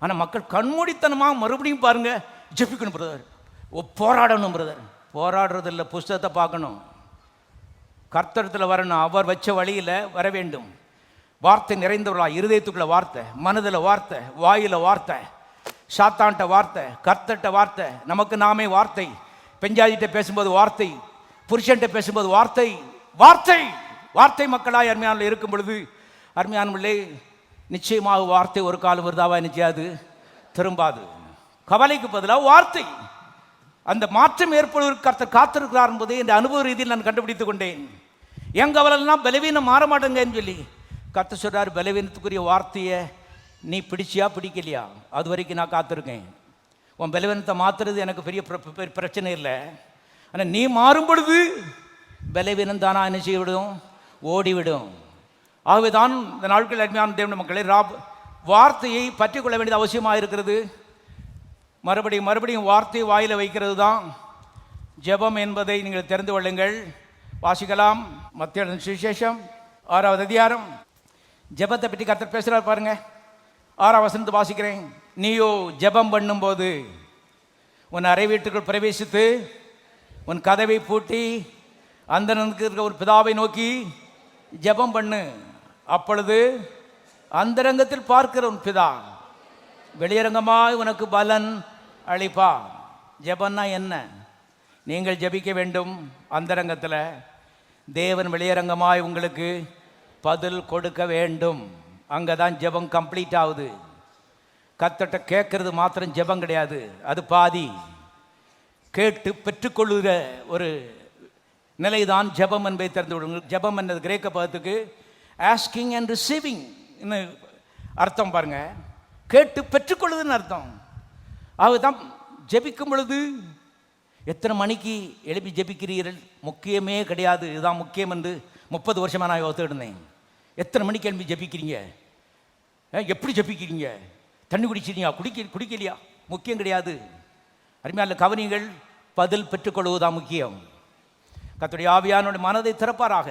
ஆனால் மக்கள் கண்மூடித்தனமாக மறுபடியும் பாருங்க, ஜபிக்கணும் பிரதர், போராடணும் பிரதர். போராடுறதில்லை, புஸ்தகத்தை பார்க்கணும், கர்த்தரத்தில் வரணும், அவர் வச்ச வழியில் வர வேண்டும். வார்த்தை நிறைந்தவர்களா, இருதயத்துக்குள்ள வார்த்தை, மனதில் வார்த்தை, வாயில் வார்த்தை, சாத்தான்ட்ட வார்த்தை, கர்த்தட்ட வார்த்தை, நமக்கு நாமே வார்த்தை, பெஞ்சாதிட்ட பேசும்போது வார்த்தை, புருஷன்ட்ட பேசும்போது வார்த்தை, வார்த்தை வார்த்தை மக்களாய் அருமையான இருக்கும் பொழுது அருமையானவர்களே, நிச்சயமாக வார்த்தை ஒரு காலம் வருதாவா நிச்சயாது, திரும்பாது. கவலைக்கு பதிலாக வார்த்தை. அந்த மாற்றம் ஏற்படுவதற்கு கர்த்தர் காத்திருக்கிறார் என்பதை இந்த அனுபவ ரீதியில் நான் கண்டுபிடித்து கொண்டேன். என் கவலைலாம் பலவீனம் மாற மாட்டேங்கன்னு சொல்லி கர்த்தர் சொல்றார், பலவீனத்துக்குரிய வார்த்தையை நீ பிடிச்சியா பிடிக்கலையா, அது வரைக்கும் நான் காத்திருக்கேன். உன் பலவீனத்தை மாற்றுறது எனக்கு பெரிய பிரச்சனை இல்லை. ஆனால் நீ மாறும் பொழுது பலவீனம் தானா என்ன செய்யவிடும், ஓடிவிடும். ஆகவே தான் இந்த நாட்கள் அருமையான தேவனுடைய மக்களை வார்த்தையை பற்றி கொள்ள வேண்டியது அவசியமாக இருக்கிறது. மறுபடியும் வார்த்தையை வாயில் வைக்கிறது தான் ஜெபம் என்பதை நீங்கள் தெரிந்து கொள்ளுங்கள். வாசிக்கலாம், மத்திய சுவிசேஷம் 6வது அதிகாரம். ஜெபத்தை பற்றி கர்த்தர் பேசுகிறார் பாருங்க. 6ஆம் வசனத்தை வாசிக்கிறேன். நீயோ ஜெபம் பண்ணும்போது உன் அறை வீட்டுக்குள் பிரவேசித்து உன் கதவை பூட்டி அந்தரங்கத்தில் இருக்கிற ஒரு பிதாவை நோக்கி ஜெபம் பண்ணு. அப்பொழுது அந்தரங்கத்தில் பார்க்கிற உன் பிதா வெளியரங்கமாய் உனக்கு பலன் அளிப்பா. ஜெபம்னா என்ன? நீங்கள் ஜெபிக்க வேண்டும் அந்தரங்கத்தில், தேவன் வெளியரங்கமாய் உங்களுக்கு பதில் கொடுக்க வேண்டும். அங்கே தான் ஜெபம் கம்ப்ளீட் ஆகுது. கர்த்தர்ட்ட கேட்கறது மாத்திரம் ஜெபம் கிடையாது, அது பாதி. கேட்டு பெற்றுக்கொள்ளுகிற ஒரு நிலைதான் ஜெபம் என்பதை தெரிந்து விடுங்கள். ஜெபம் என்பது கிரேக்க பதத்துக்கு ஆஸ்கிங் அண்ட் ரிசீவிங் அர்த்தம் பாருங்க. கேட்டு பெற்றுக்கொள்ளுதுன்னு அர்த்தம். அதுதான் ஜெபிக்கும் பொழுது எத்தனை மணிக்கு எழுப்பி ஜெபிக்கிறீர்கள் முக்கியமே கிடையாது. இதுதான் முக்கியம் என்று 30 வருஷமாக நான் யோசித்துட்டு இருந்தேன். எத்தனை மணிக்கு எழுப்பி ஜெபிக்கிறீங்க, எப்படி ஜெபிக்கிறீங்க, தண்ணி குடிச்சிருக்கீங்க, குடிக்கலையா, முக்கியம் கிடையாது. அருமையான கவனிகள், பதில் பெற்றுக்கொள்வதுதான் முக்கியம். கர்த்தருடைய ஆவியானவருடைய மனதை திறப்பாராக.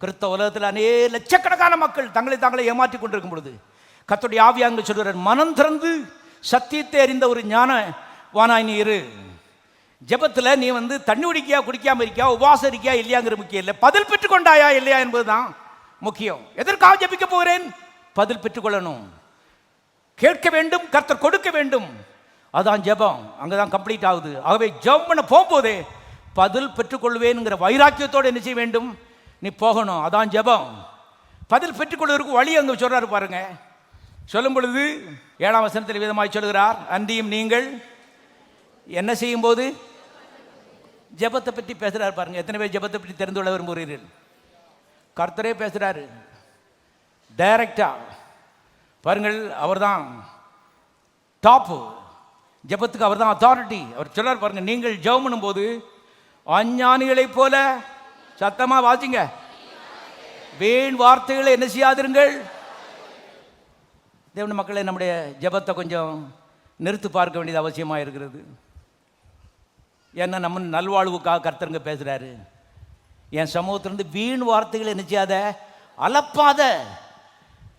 கிறிஸ்தவ உலகத்தில் லட்சக்கணக்கான மக்கள் தங்களை ஏமாற்றி கொண்டிருக்கும் பொழுது கர்த்தருடைய ஆவியானவர் சொல்கிறார், மனம் திறந்து சத்தியத்தை அறிந்த ஒரு ஞானவானாய் நீ இரு. ஜெபத்தில் நீ தண்ணி குடிக்கியா குடிக்காம இருக்கியா, உபவாசம் இருக்கியா இல்லையாங்கிற முக்கியம் இல்லை, பதில் பெற்றுக்கொண்டாயா இல்லையா என்பதுதான் முக்கியம். எதற்காக ஜெபிக்க போகிறேன்? பதில் பெற்றுக்கொள்ளணும். கேட்க வேண்டும், கர்த்தர் கொடுக்க வேண்டும், அதான் ஜெபம். அங்கதான் கம்ப்ளீட் ஆகுது. ஆகவே ஜெபம் பண்ண போகும்போதே பதில் பெற்றுக்கொள்வேன்ங்கிற வைராக்கியத்தோடு என்ன செய்ய வேண்டும்? நீ போகணும். அதான் ஜெபம். பதில் பெற்றுக்கொள்வதற்கு வழி அங்கே சொல்றாரு பாருங்க. சொல்லும் பொழுது 7ஆம் வசனத்தில் விதமாய் சொல்கிறார், அன்றியும் நீங்கள் என்ன செய்யும் போது ஜெபத்தை பற்றி பேசுறாரு பாருங்க. எத்தனை பேர் ஜெபத்தை பற்றி தெரிந்து கொள்ள விரும்புகிறீர்கள்? கர்த்தரே பேசுறாரு டைரக்டா பாருங்கள். அவர்தான் டாப்பு, ஜெபத்துக்கு அவர்தான் அத்தாரிட்டி. அவர் சொல்றார் பாருங்க, நீங்கள் ஜெபம் பண்ணும் போது அஞ்ஞானிகளைப் போல, சத்தமா வாசிங்க, வீண் வார்த்தைகளை என்ன செய்யாதிருங்கள். தேவனுடைய மக்களை, நம்முடைய ஜெபத்தை கொஞ்சம் நிறுத்து பார்க்க வேண்டியது அவசியமாக இருக்கிறது. ஏன்னா நம்ம நல்வாழ்வுக்காக கர்த்தருங்க பேசுகிறாரு. என் சமூகத்திலிருந்து வீண் வார்த்தைகளை என்ன செய்யாத, அலப்பாத.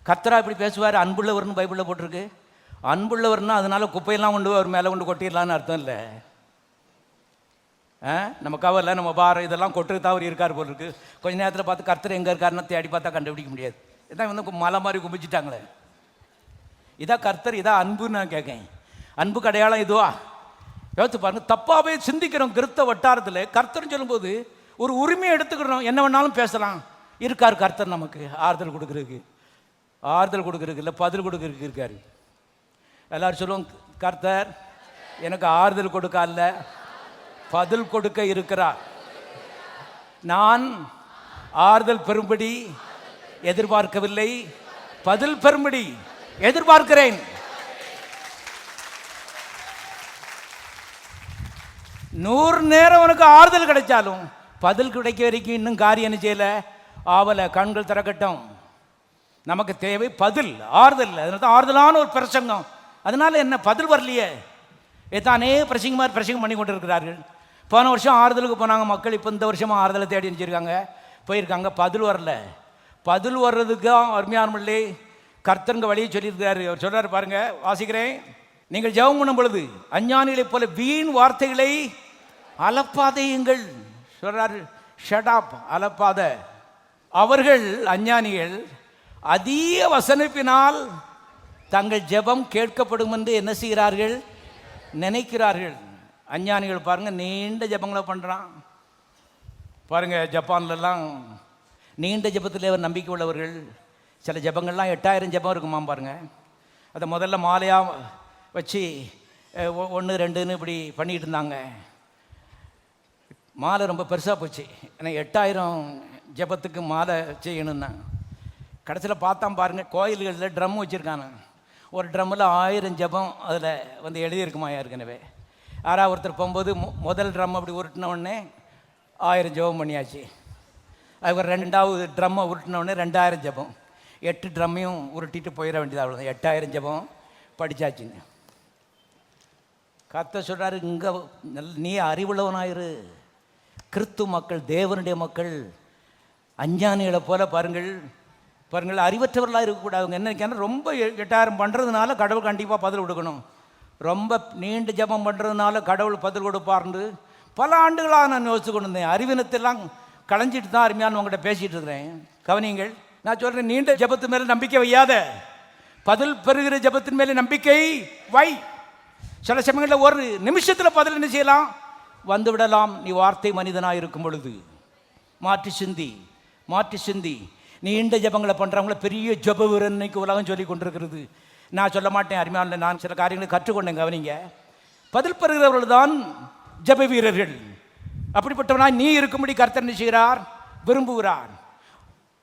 கர்த்தரா இப்படி பேசுவார். அன்புள்ளவர்னு பைபிளில் போட்டிருக்கு. அன்புள்ளவர்னா அதனால குப்பையெல்லாம் கொண்டு அவர் மேலே கொண்டு கொட்டிடலான்னு அர்த்தம் இல்லை. நம்ம கவரில் நம்ம பாரம் இதெல்லாம் கொட்டுறது அவர் இருக்கார் போல் இருக்கு. கொஞ்ச நேரத்தில் பார்த்து கர்த்தர் எங்கே இருக்காருன்னு தேடி பார்த்தா கண்டுபிடிக்க முடியாது. இதான் மலை மாதிரி கும்பிச்சிட்டாங்களே. இதான் கர்த்தர், இதான் அன்புன்னு நான் கேட்கேன். அன்புக்கு அடையாளம் இதுவா? யோசித்து பாருங்க. தப்பாகவே சிந்திக்கிறோம் கிறிஸ்த வட்டாரத்தில். கர்த்தர்னு சொல்லும்போது ஒரு உரிமையை எடுத்துக்கிறோம். என்ன வேணாலும் பேசலாம். இருக்கார் கர்த்தர் நமக்கு ஆறுதல் கொடுக்குறதுக்கு. ஆறுதல் கொடுக்குறதுக்கு இல்லை, பதில் கொடுக்குறதுக்கு இருக்காரு. எல்லாரும் சொல்லுவோம், கர்த்தர் எனக்கு ஆறுதல் கொடுக்க அல்ல, பதில் கொடுக்க இருக்கிறார். நான் ஆறுதல் பெறும்படி எதிர்பார்க்கவில்லை, பதில் பெறும்படி எதிர்பார்க்கிறேன். 100 நேரம் உனக்கு ஆறுதல் கிடைச்சாலும் பதில் கிடைக்க வரைக்கும் இன்னும் காரியம் என்ன செய்யல, ஆவல. கண்கள் திறக்கட்டும். நமக்கு தேவை பதில், ஆறுதல். அதனால தான் ஆறுதலான ஒரு பிரசங்கம். அதனால என்ன, பதில் வரலையே. தானே பிரசங்கம் பண்ணி கொண்டு இருக்கிறார்கள். போன வருஷம் ஆறுதலுக்கு போனாங்க மக்கள், இப்போ இந்த வருஷமா ஆறுதலை தேடி நினச்சிருக்காங்க, போயிருக்காங்க. பதில் வரல. பதில் வர்றதுக்கு அருமையானவர்களே கர்த்தருங்க வழியை சொல்லியிருக்கிறாரு. அவர் சொல்றாரு பாருங்க, வாசிக்கிறேன். நீங்கள் ஜெபம் பண்ணும் பொழுது அஞ்ஞானிகளைப் போல வீண் வார்த்தைகளை அலப்பாதையுங்கள் சொல்றாரு. ஷடாப், அலப்பாத. அவர்கள் அஞ்ஞானிகள் அதிக வசனிப்பினால் தங்கள் ஜெபம் கேட்கப்படும் என்று என்ன செய்கிறார்கள், நினைக்கிறார்கள். அஞ்ஞானிகள் பாருங்க நீண்ட ஜெபங்களை பண்ணுறான் பாருங்க. ஜப்பான்லாம் நீண்ட ஜெபத்தில் நம்பிக்கை உள்ளவர்கள். சில ஜெபங்கள்லாம் 8000 ஜெபம் இருக்குமா பாருங்க. அதை முதல்ல மாலையாக வச்சு 1 2ன்னு இப்படி பண்ணிகிட்டு இருந்தாங்க. மாலை ரொம்ப பெருசாக போச்சு. ஏன்னா 8000 ஜெபத்துக்கு மாலை செய்யணும் தான். கடைசியில் பார்த்தா பாருங்கள், கோயில்களில் ட்ரம் வச்சுருக்காங்க. ஒரு ட்ரம்மில் 1000 ஜெபம் அதில் எழுதியிருக்குமா ஏற்கனவே. யாராவது ஒருத்தர் போகும்போது முதல் ட்ரம் அப்படி உருட்டின உடனே 1000 ஜெபம் பண்ணியாச்சு. அதுக்கப்புறம் 2வது ட்ரம்மை உருட்டின உடனே 2000 ஜெபம். 8 ட்ரம்மையும் உருட்டிட்டு போயிட வேண்டியது. அவ்வளோதான், 8000 ஜெபம் படித்தாச்சுங்க. கர்த்தர் சொல்கிறாரு, இங்கே நீ அறிவுள்ளவனாயிரு. கிறிஸ்து மக்கள், தேவனுடைய மக்கள் அஞ்ஞானிகளை போல பாருங்கள் அறிவற்றவர்களாக இருக்கக்கூடாது. அவங்க என்ன நினைக்கிறாங்க, ரொம்ப 8000 பண்ணுறதுனால கடவுள் கண்டிப்பாக பதில் கொடுக்கணும், ரொம்ப நீண்ட ஜெபம் பண்ணுறதுனால கடவுள் பதில் கொடுப்பார்னு பல ஆண்டுகளாக நான் யோசித்து கொண்டு இருந்தேன். அறிவினத்தெல்லாம் களைஞ்சிட்டு தான் அருமையான உங்கள்கிட்ட பேசிகிட்டு இருக்கிறேன். கவனிங்கள், நான் சொல்கிறேன், நீண்ட ஜெபத்து மேலே நம்பிக்கை வையாத, பதில் பெறுகிற ஜெபத்தின் மேலே நம்பிக்கை வை. சில சமயங்களில் ஒரு நிமிஷத்தில் பதில் என்ன செய்யலாம், வந்து விடலாம். நீ வார்த்தை மனிதனாக இருக்கும் பொழுது மாற்றி சிந்தி. நீண்ட ஜெபங்களை பண்ணுறவங்கள பெரிய ஜெப வீரன் இன்னைக்கு உலகம் சொல்லி கொண்டிருக்கிறது. நான் சொல்ல மாட்டேன் அருமையான, நான் சில காரியங்களை கற்றுக்கொண்டேன். கவனிங்க, பதில் பெறுகிறவர்கள் தான் ஜெப வீரர்கள். அப்படிப்பட்டவனா நீ இருக்கும்படி கர்த்தர் நினைக்கிறார், விரும்புகிறார்.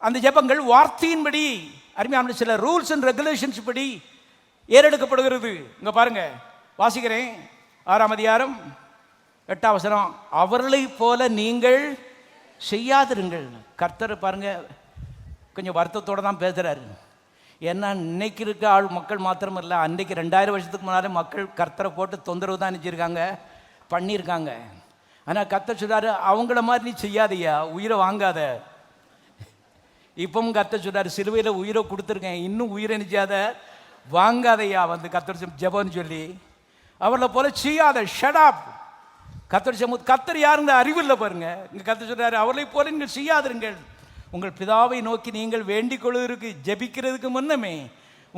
அந்த ஜெபங்கள் வார்த்தையின்படி அருமையான சில ரூல்ஸ் அண்ட் ரெகுலேஷன்ஸ் படி ஏறெடுக்கப்படுகிறது. இங்கே பாருங்க, வாசிக்கிறேன் 6ஆம் அதிகாரம் 8ஆம் வசனம். அவர்களை போல நீங்கள் செய்யாதிருங்கள். கர்த்தர் பாருங்க கொஞ்சம் வருத்தத்தோடு தான் பேசுகிறாரு. ஏன்னா இன்னைக்கு இருக்க மக்கள் மாத்திரம் இல்லை, அன்றைக்கு 2000 வருஷத்துக்கு முன்னாலே மக்கள் கர்த்தரை போட்டு தொந்தரவு தான் நினச்சிருக்காங்க, பண்ணியிருக்காங்க. ஆனால் கர்த்தர் சொல்கிறாரு, அவங்கள மாதிரி நீ செய்யாதையா, உயிரை வாங்காத. இப்பவும் கர்த்தர் சொல்கிறாரு, சிலுவையில் உயிரை கொடுத்துருக்கேன், இன்னும் உயிரை நினைச்சாத, வாங்காதையா. கர்த்தர் ஜெபம்னு சொல்லி அவளை போல செய்யாத. ஷடாப், கர்த்தர் சமூக கர்த்தர் யாருங்க அறிவு இல்லை பாருங்க. இங்கே கர்த்தர் சொல்றாரு, அவர்களை போல நீங்கள் செய்யாதிருங்கள், உங்கள் பிதாவை நோக்கி நீங்கள் வேண்டிக் கொள்வதற்கு ஜெபிக்கிறதுக்கு முன்னமே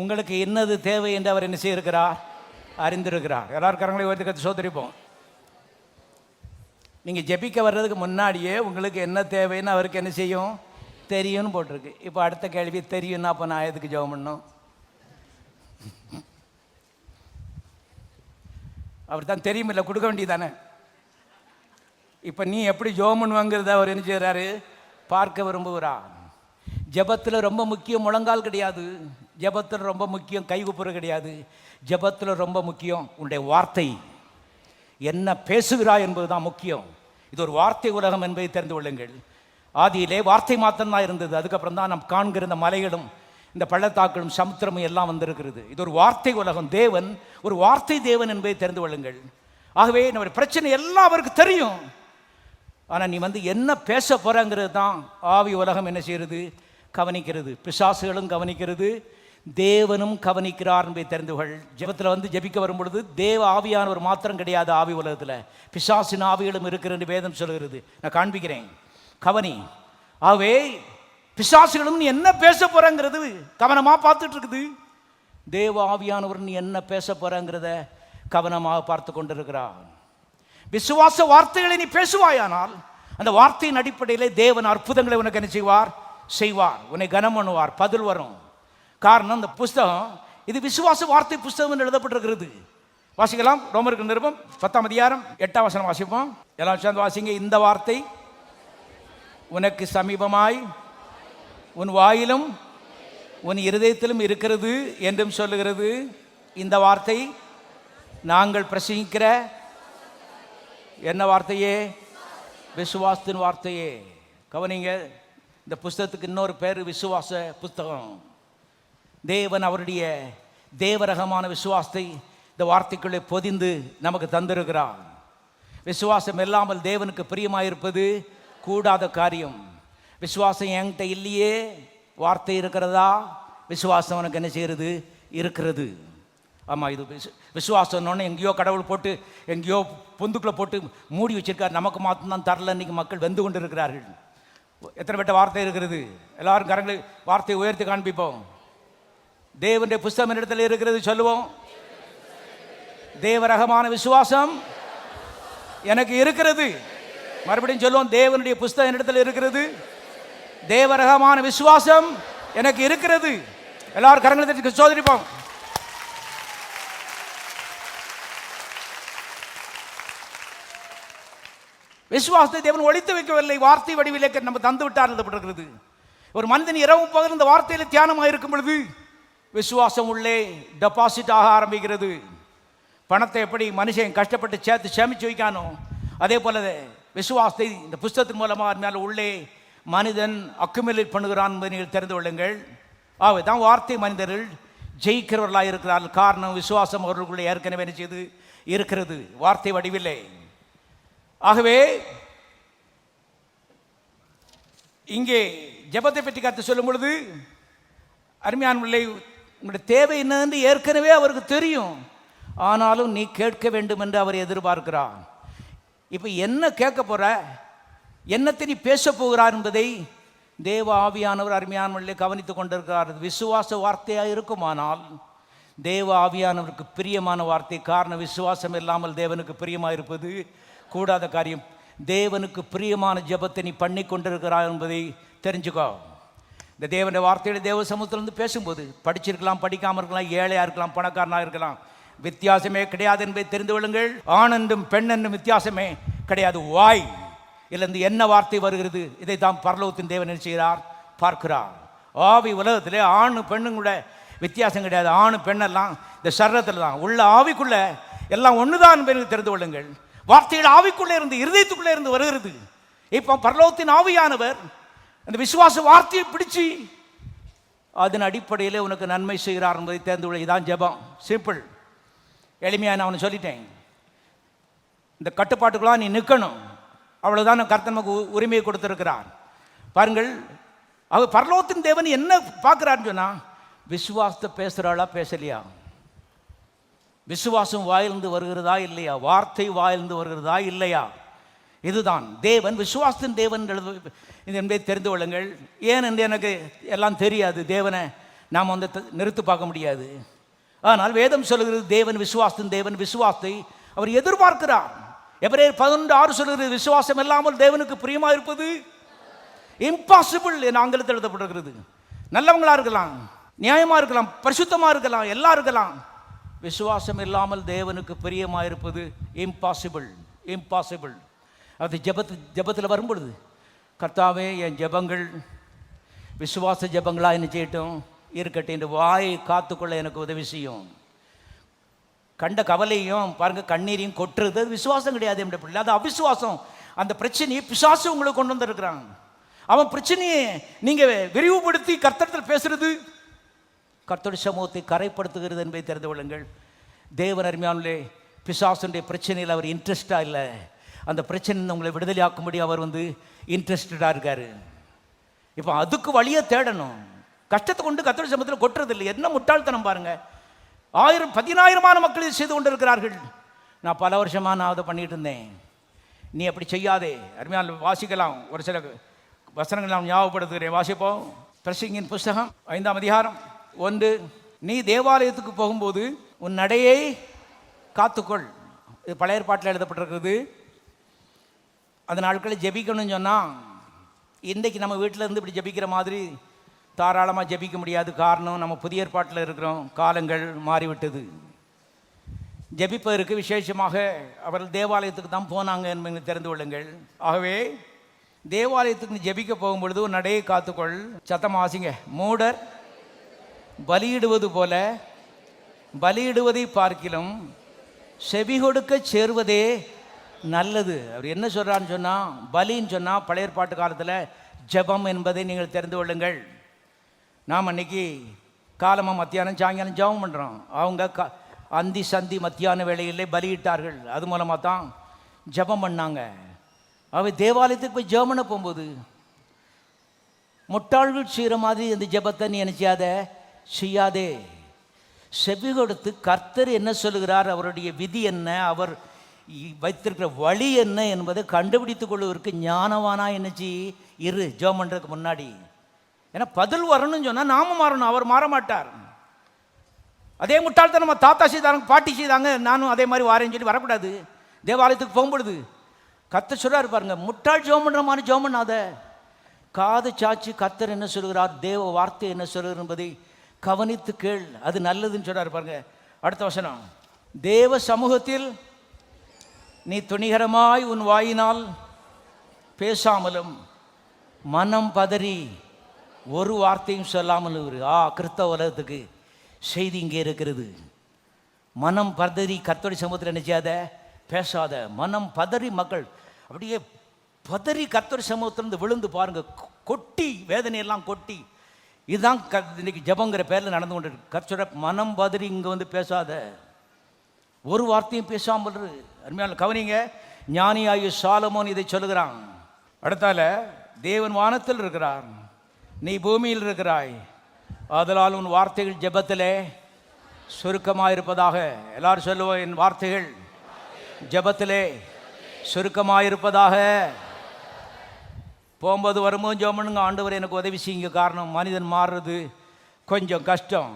உங்களுக்கு என்னது தேவை என்று அவர் என்ன செய்திருக்கிறார், அறிந்திருக்கிறார். எல்லாரும் கரங்களை உயர்த்தி கர்த்தர் சோதரிப்போம். நீங்கள் ஜெபிக்க வர்றதுக்கு முன்னாடியே உங்களுக்கு என்ன தேவைன்னு அவருக்கு என்ன செய்யும், தெரியும்னு போட்டிருக்கு. இப்போ அடுத்த கேள்வி, தெரியும்னா அப்போ நான் எதுக்கு ஜெபம் பண்ணணும்? அவர் தான் தெரியுமில்ல, கொடுக்க வேண்டியதானே. இப்போ நீ எப்படி ஜெபம் பண்ணுவாங்கிறத அவர் என்ன செய்கிறாரு, பார்க்க விரும்புகிறார். ஜெபத்தில் ரொம்ப முக்கியம் முழங்கால் கிடையாது, ஜெபத்தில் ரொம்ப முக்கியம் கைகுப்புற கிடையாது, ஜெபத்தில் ரொம்ப முக்கியம் உன்னுடைய வார்த்தை என்ன பேசுகிறாய் என்பது தான் முக்கியம். இது ஒரு வார்த்தை உலகம் என்பதை தெரிந்து கொள்ளுங்கள். ஆதியிலே வார்த்தை மாத்திரம்தான் இருந்தது, அதுக்கப்புறம் தான் நாம் காண்கிற இந்த மலைகளும் இந்த பள்ளத்தாக்களும் சமுத்திரமும் எல்லாம் வந்திருக்கிறது. இது ஒரு வார்த்தை உலகம். தேவன் ஒரு வார்த்தை தேவன் என்பதை தெரிந்து கொள்ளுங்கள். ஆகவே நம்முடைய பிரச்சனை எல்லாம் அவருக்கு தெரியும். ஆனால் நீ என்ன பேச போறங்கிறது தான் ஆவி உலகம் என்ன செய்கிறது, கவனிக்கிறது. பிசாசுகளும் கவனிக்கிறது, தேவனும் கவனிக்கிறார் என்பதை தெரிந்து கொள். ஜெபத்தில் ஜெபிக்க வரும் பொழுது தேவ ஆவியானவர் மாத்திரம் கிடையாது, ஆவி உலகத்தில் பிசாசின் ஆவிகளும் இருக்கிற என்று வேதம் சொல்கிறது. நான் காண்பிக்கிறேன், கவனி. ஆகவே பிசாசுகளும் நீ என்ன பேச போறங்கிறது கவனமாக பார்த்துட்டு இருக்குது. தேவ ஆவியானவர் நீ என்ன பேச போறங்கிறத கவனமாக பார்த்து கொண்டிருக்கிறார். விசுவாச வார்த்தைகளை நீ பேசுவாயானால் அந்த வார்த்தையின் அடிப்படையிலே தேவன் அற்புதங்களை உனக்கு என்ன செய்வார், உன்னை கனம் பண்ணுவார், பதில் வரும். காரணம், இந்த புஸ்தகம் இது விசுவாச வார்த்தை புஸ்தகம் என்று எழுதப்பட்டிருக்கிறது. வாசிக்கலாம். ரோமருக்கு நிருபம் 10ஆம் அதிகாரம் 8ஆம் வசனம் வாசிப்போம். எல்லாம் சேர்ந்து வாசிங்க. இந்த வார்த்தை உனக்கு சமீபமாய் உன் வாயிலும் உன் இருதயத்திலும் இருக்கிறது என்றும் சொல்லுகிறது. இந்த வார்த்தை நாங்கள் பிரசங்கிக்கிற என்ன வார்த்தையே, விசுவாசத்தின் வார்த்தையே. கவனிங்க, இந்த புஸ்தகத்துக்கு இன்னொரு பேர் விசுவாச புஸ்தகம். தேவன் அவருடைய தேவரகமான விசுவாசத்தை இந்த வார்த்தைக்குள்ளே பொதிந்து நமக்கு தந்திருக்கிறார். விசுவாசம் இல்லாமல் தேவனுக்கு பிரியமாயிருப்பது கூடாத காரியம். விசுவாசம் என்கிட்ட இல்லையே, வார்த்தை இருக்கிறதா, விசுவாசம் உனக்கு என்ன செய்கிறது, இருக்கிறது. ஆமாம், இது விசுவாசம்னு எங்கேயோ கடவுள் போட்டு எங்கேயோ பொந்துக்குள்ளே போட்டு மூடி வச்சிருக்கார். நமக்கு மாத்திரம் தரல. இன்னைக்கு மக்கள் வெந்து கொண்டு இருக்கிறார்கள். எத்தனை பேட்ட வார்த்தை இருக்கிறது? எல்லாரும் கரங்களை வார்த்தையை உயர்த்தி காண்பிப்போம். தேவனுடைய புஸ்தகம் இடத்துல இருக்கிறது சொல்லுவோம். தேவரகமான விசுவாசம் எனக்கு இருக்கிறது. மறுபடியும் சொல்லுவோம், தேவனுடைய புஸ்தகம் இடத்துல இருக்கிறது, தேவரகமான விசுவாசம் எனக்கு இருக்கிறது. எல்லாரும் கரங்களை சோதரிப்போம். விசுவாசத்தை தேவன் ஒழித்து வைக்கவில்லை, வார்த்தை வடிவிலே நம்ம தந்து விட்டார் எழுதப்பட்டிருக்கிறது. ஒரு மனிதன் இரவும் பகலும் இந்த வார்த்தையில் தியானமாக இருக்கும் பொழுது விசுவாசம் உள்ளே டெபாசிட் ஆக ஆரம்பிக்கிறது. பணத்தை எப்படி மனுஷன் கஷ்டப்பட்டு சேர்த்து சேமித்து வைக்கானோ, அதே போல விசுவாசத்தை இந்த புஸ்தகத்தின் மூலமாக மேலே உள்ளே மனிதன் அக்குமுலேட் பண்ணுகிறான் என்பதை நீங்கள் தெரிந்து கொள்ளுங்கள். ஆகவே தான் வார்த்தை மனிதர்கள் ஜெயிக்கிறவர்களாக இருக்கிறார்கள். காரணம், விசுவாசம் அவர்களுக்குள்ளே ஏற்கனவே என்ன செய்து இருக்கிறது, வார்த்தை வடிவில்லை. ஆகவே இங்கே ஜெபத்தை பற்றி கருத்து சொல்லும் பொழுது, அருமையான பிள்ளை, உங்களுடைய தேவை என்னன்னு ஏற்கனவே அவருக்கு தெரியும். ஆனாலும் நீ கேட்க வேண்டும் என்று அவர் எதிர்பார்க்கிறார். இப்போ என்ன கேட்க போற, என்னத்தை நீ பேச போகிறார் என்பதை தேவ ஆவியானவர் அருமையான பிள்ளை கவனித்துக் கொண்டிருக்கிறார். விசுவாச வார்த்தையாக இருக்குமானால் தேவ ஆவியானவருக்கு பிரியமான வார்த்தை. காரணம், விசுவாசம் இல்லாமல் தேவனுக்கு பிரியமாக இருப்பது கூடாத காரியம். தேவனுக்கு பிரியமான ஜெபத்தை நீ பண்ணி கொண்டிருக்கிறாய் என்பதை தெரிஞ்சுக்கோ. இந்த தேவனுடைய வார்த்தையில் தேவ சமூகத்திலிருந்து பேசும்போது படிச்சிருக்கலாம், படிக்காமல் இருக்கலாம், ஏழையாக இருக்கலாம், பணக்காரனாக இருக்கலாம், வித்தியாசமே கிடையாது என்பதை தெரிந்து கொள்ளுங்கள். ஆண் என்றும் பெண் என்றும் வித்தியாசமே கிடையாது. வாய் இருந்து என்ன வார்த்தை வருகிறது, இதை தான் பரலோகத்தின் தேவன் என்ன செய்கிறார், பார்க்கிறார். ஆவி உலகத்திலே ஆண் பெண்ணும் கூட வித்தியாசம் கிடையாது. ஆண் பெண்ணெல்லாம் இந்த சரீரத்தில் தான் உள்ள, ஆவிக்குள்ள எல்லாம் ஒன்றுதான் என்பதை தெரிந்து கொள்ளுங்கள். வார்த்தைகள் ஆவிக்குள்ளே இருந்து இருதயத்துக்குள்ளே இருந்து வருகிறது. இப்போ பரலோகத்தின் ஆவியானவர் அந்த விசுவாச வார்த்தையை பிடிச்சு அதன் அடிப்படையில் உனக்கு நன்மை செய்கிறார் என்பதை தெரிந்து கொள்ள. இதான் ஜெபம். சிம்பிள், எளிமையாக நான் அவனை சொல்லிட்டேன். இந்த கட்டுப்பாட்டுக்குலாம் நீ நிற்கணும், அவ்வளோதான் கர்த்தர் நமக்கு உரிமையை கொடுத்திருக்கிறார். பாருங்கள், அவர் பரலோகத்தின் தேவன் என்ன பார்க்கிறான்னு சொன்னா, விசுவாசத்தை பேசுகிறாளா பேசலையா, விசுவாசம் வாயிலிருந்து வருகிறதா இல்லையா? வார்த்தை வாயிலிருந்து வருகிறதா இல்லையா? இதுதான் தேவன், விசுவாசத்தின் தேவன் என்பதை தெரிந்து கொள்ளுங்கள். ஏன் என்று எனக்கு எல்லாம் தெரியாது. தேவனை நாம் வந்து நிறுத்து பார்க்க முடியாது. ஆனால் வேதம் சொல்லுகிறது தேவன் விசுவாசத்தின் தேவன். விசுவாசத்தை அவர் எதிர்பார்க்கிறார். எபிரேயர் 11:6 சொல்லுகிறது விசுவாசம் இல்லாமல் தேவனுக்கு பிரியமாக இருப்பது இம்பாசிபிள் என ஆங்கிலத்தில் எழுதப்பட்டிருக்கிறது. நல்லவங்களா இருக்கலாம், நியாயமா இருக்கலாம், பரிசுத்தமா இருக்கலாம், எல்லாம் இருக்கலாம். விசுவாசம் இல்லாமல் தேவனுக்கு பிரியமாக இருப்பது இம்பாசிபிள், இம்பாசிபிள். அது ஜெபத்தில் வரும்பொழுது கர்த்தாவே என் ஜெபங்கள் விசுவாச ஜெபங்களா என்ன செய்யட்டும் இருக்கட்டும், இந்த வாயை காத்துக்கொள்ள எனக்கு உதவி செய்யும். கண்ட கவலையும் பாருங்க, கண்ணீரையும் கொட்டுறது அது விசுவாசம் கிடையாது என்னுடைய பிள்ளை, அது அவிசுவாசம். அந்த பிரச்சனையை பிசாசு உங்களுக்கு கொண்டு வந்திருக்கிறான். அவன் பிரச்சனையை நீங்க விரிவுபடுத்தி கர்த்தரிடத்தில் பேசுறது கர்த்தருடைய சமூகத்தை கரைப்படுத்துகிறது என்பதை தெரிந்து கொள்ளுங்கள். தேவன் அருமையானவர்களே, பிசாசுடைய பிரச்சனையில் அவர் இன்ட்ரெஸ்டாக இல்லை. அந்த பிரச்சனை உங்களை விடுதலையாக்கும்படி அவர் வந்து இன்ட்ரெஸ்டடாக இருக்காரு. இப்போ அதுக்கு வழியை தேடணும். கஷ்டத்தை கொண்டு கர்த்தருடைய சமூகத்தில் கொட்டுறது இல்லை. என்ன முட்டாள்தனம் பாருங்க. 10,000 மக்கள் இதை செய்து கொண்டு இருக்கிறார்கள். நான் பல வருஷமாக நான் அதை பண்ணிட்டு இருந்தேன். நீ அப்படி செய்யாதே. அருமையான வாசிக்கலாம், ஒரு சில வசனங்கள் நான் ஞாபகப்படுத்துகிறேன். வாசிப்போம். பிரசங்கியின் புஸ்தகம் 5ஆம் அதிகாரம் 1. நீ தேவாலயத்துக்கு போகும்போது உன் நடையை காத்துக்கொள். இது பழைய ஏற்பாட்டில் எழுதப்பட்டிருக்கிறது. அந்த நாட்களில் ஜெபிக்கணும்னு சொன்னால் இன்றைக்கு நம்ம வீட்டில் இருந்து இப்படி ஜெபிக்கிற மாதிரி தாராளமாக ஜெபிக்க முடியாது. காரணம், நம்ம புதிய ஏற்பாட்டில் இருக்கிறோம், காலங்கள் மாறிவிட்டது. ஜெபிப்பதற்கு விசேஷமாக அவர்கள் தேவாலயத்துக்கு தான் போனாங்க என்பதை தெரிந்து கொள்ளுங்கள். ஆகவே தேவாலயத்துக்கு ஜெபிக்க போகும்பொழுது ஒரு நடையை காத்துக்கொள். சத்தம் வாசிங்க. மூடர் பலியிடுவது போல பலியிடுவதை பார்க்கிலும் செவி கொடுக்க சேருவதே நல்லது. அவர் என்ன சொல்கிறான்னு சொன்னால், பலின்னு சொன்னால் பழைய ஏற்பாட்டு காலத்தில் ஜெபம் என்பதை நீங்கள் தெரிந்து கொள்ளுங்கள். நாம் அன்றைக்கி காலமாக மத்தியானம் சாயங்காலம் ஜெபம் பண்ணுறோம். அவங்க அந்தி சந்தி மத்தியான வேளையிலே பலியிட்டார்கள். அது மூலமாக தான் ஜெபம் பண்ணாங்க. அவை தேவாலயத்துக்கு போய் ஜெபம் பண்ண போகும்போது முட்டாள்கள் செய்கிற மாதிரி அந்த ஜெபத்தை நீ நினைச்சாத செய்யாதே. செவி கொடுத்து கர்த்தர் என்ன சொல்லுகிறார், அவருடைய விதி என்ன, அவர் வைத்திருக்கிற வழி என்ன என்பதை கண்டுபிடித்துக் கொள்வதற்கு ஞானவானா என்னச்சு இரு ஜெபம் பண்ணுறதுக்கு முன்னாடி. ஏன்னா பதில் வரணும்னு சொன்னால் நாம மாறணும், அவர் மாற மாட்டார். அதே முட்டாள்தான் நம்ம தாத்தா செய்தாங்க, பாட்டி செய்தாங்க, நானும் அதே மாதிரி வாரேன்னு சொல்லி வரக்கூடாது. தேவாலயத்துக்கு போகும்பொழுது கர்த்தர் சொல்றாரு பாருங்க, முட்டாள் ஜெபம் பண்ணுற மாதிரி ஜெபம் பண்ணாத. காது சாட்சி கர்த்தர் என்ன சொல்கிறார், தேவ வார்த்தை என்ன சொல்கிறார் என்பதை கவனித்து கேள், அது நல்லதுன்னு சொல்றாரு பாருங்க. அடுத்த வசனம். தேவ சமூகத்தில் நீ துணிகரமாய் உன் வாயினால் பேசாமலும் மனம் பதறி ஒரு வார்த்தையும் சொல்லாமல் இரு. கிறிஸ்தவ உலகத்துக்கு செய்தி இங்கே இருக்கிறது. மனம் பதறி கர்த்தருடைய சமூகத்தில் நினைச்சாத, பேசாத. மனம் பதறி மக்கள் அப்படியே பதறி கர்த்தருடைய சமூகத்திலிருந்து விழுந்து பாருங்க, கொட்டி வேதனையெல்லாம் கொட்டி. இதுதான் இன்னைக்கு ஜபங்கிற பேரில் நடந்து கொண்டு இருக்கு. கர்த்தருடைய மனம் பதறி இங்கே வந்து பேசாத, ஒரு வார்த்தையும் பேசாமல். அருமையான கவனிங்க. ஞானியாயு சாலமோன் இதை சொல்லுகிறான். அடுத்தால, தேவன் வானத்தில் இருக்கிறார், நீ பூமியில் இருக்கிறாய், ஆதலால் உன் வார்த்தைகள் ஜெபத்திலே சுருக்கமாக இருப்பதாக. எல்லாரும் சொல்லுவோம், என் வார்த்தைகள் ஜெபத்திலே சுருக்கமாக இருப்பதாக. போகும்போது வரும்போது ஜெபம் பண்ணுங்க, ஆண்டவர் எனக்கு உதவி செய்யுங்க. காரணம், மனிதன் மாறுறது கொஞ்சம் கஷ்டம்.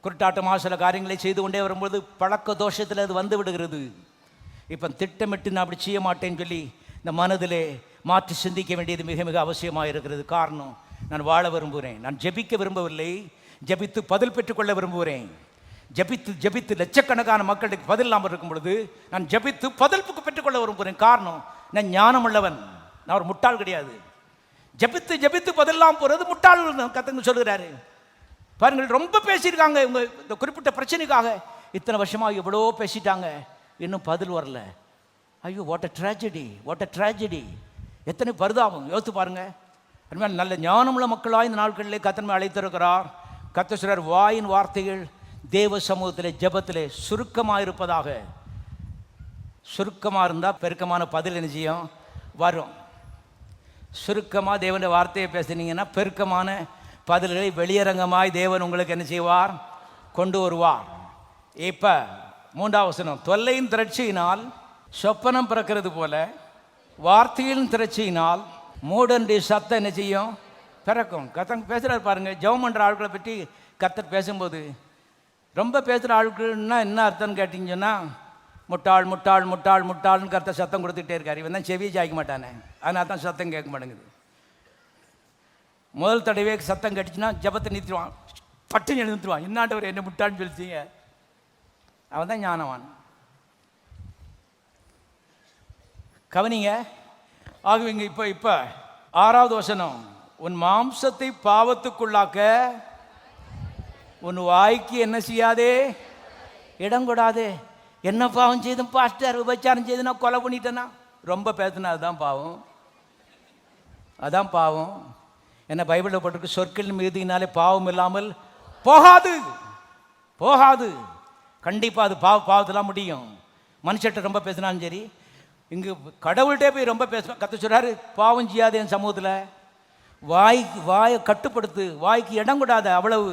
குருட்டாட்டமாக சில காரியங்களை செய்து கொண்டே வரும்போது பழக்க தோஷத்தில் அது வந்து விடுகிறது. இப்போ திட்டமிட்டு நான் அப்படி செய்ய மாட்டேன்னு சொல்லி இந்த மனதிலே மாற்றி சிந்திக்க வேண்டியது மிக மிக அவசியமாக இருக்கிறது. காரணம், நான் வாழ விரும்புகிறேன், நான் ஜெபிக்க விரும்பவில்லை, ஜெபித்து பதில் பெற்றுக்கொள்ள விரும்புகிறேன். ஜெபித்து ஜெபித்து லட்சக்கணக்கான மக்களுக்கு பதில் இல்லாமல் இருக்கும் பொழுது நான் ஜெபித்து பதில் பெற்றுக்கொள்ள விரும்புகிறேன். காரணம், நான் ஞானம் உள்ளவன், நான் ஒரு முட்டாள் கிடையாது. ஜெபித்து ஜெபித்து பதில் இல்லாமல் போகிறது முட்டாள் கத்தங்க சொல்கிறாரு பாருங்கள். ரொம்ப பேசியிருக்காங்க இவங்க இந்த குறிப்பிட்ட பிரச்சனைக்காக. இத்தனை வருஷமாக எவ்வளோ பேசிட்டாங்க, இன்னும் பதில் வரல. ஐயோ, what a tragedy, what a tragedy. எத்தனை பரிதாபம் யோசித்து பாருங்க. அருமையான நல்ல ஞானமுள்ள மக்களாக இந்த நாட்களிலே கர்த்தர் அழைத்திருக்கிறார். கர்த்தர் சொல்றார், வாயின் வார்த்தைகள் தேவ சமூகத்திலே ஜெபத்திலே சுருக்கமாக இருப்பதாக. சுருக்கமாக இருந்தால் பெருக்கமான பதில் என்ன செய்யும், வரும். சுருக்கமாக தேவனுடைய வார்த்தையை பேசுனீங்கன்னா பெருக்கமான பதில்களை வெளியரங்கமாய் தேவன் உங்களுக்கு என்ன செய்வார், கொண்டு வருவார். இப்ப 3வது வசனம், தொல்லையின் திரட்சியினால் சொப்பனம் பிறக்கிறது போல வார்த்தையின் திரட்சியினால் மூடனுடைய சத்தம் என்ன செய்யும்? பிறக்கும். கர்த்தர் பேசுகிறார் பாருங்க. ஜெபம் பண்ணுற ஆட்களை பற்றி கர்த்தர் பேசும்போது ரொம்ப பேசுகிற ஆட்கள்னா என்ன அர்த்தம்னு கேட்டிங்கன்னா, முட்டாள் முட்டாள் முட்டாள் முட்டாள்னு கர்த்தர் சத்தம் கொடுத்துட்டே இருக்கார். இவன் தான் செவியை சாய்க்க மாட்டானே, அதனால தான் சத்தம் கேட்க மாட்டேங்குது. முதல் தடவை சத்தம் கட்டிச்சுன்னா ஜபத்தை நிறுத்திடுவான், பட்டுன்னு எழுந்துருவான். என்னாண்டவர் என்ன முட்டாள்னு சொல்லிச்சிங்க, அவன் தான் ஞானவான். கவனிங்க. ஆகவே இங்கே இப்போ 6வது வசனம், உன் மாம்சத்தை பாவத்துக்குள்ளாக்க உன் வாய்க்கு என்ன செய்யாதே? இடம் கொடாதே. என்ன பாவம் செய்தும் பாஸ்டர், விபச்சாரம் செய்து நான் கொலை பண்ணிட்டேன்னா, ரொம்ப பேசுனா அதுதான் பாவம், அதான் பாவம். என்ன பைபிளில் போட்டிருக்கு, சொற்களின் மீதினாலே பாவம் இல்லாமல் போகாது, போகாது. கண்டிப்பாக அது பாவத்தெல்லாம் முடியும். மனுஷர்கிட்ட ரொம்ப பேசினாலும் சரி, இங்கு கடவுள்கிட்டே போய் ரொம்ப பேச கற்று சொல்கிறாரு, பாவம் செய்யாது என் சமூகத்தில். வாயை கட்டுப்படுத்து, வாய்க்கு இடம் கொடாத, அவ்வளவு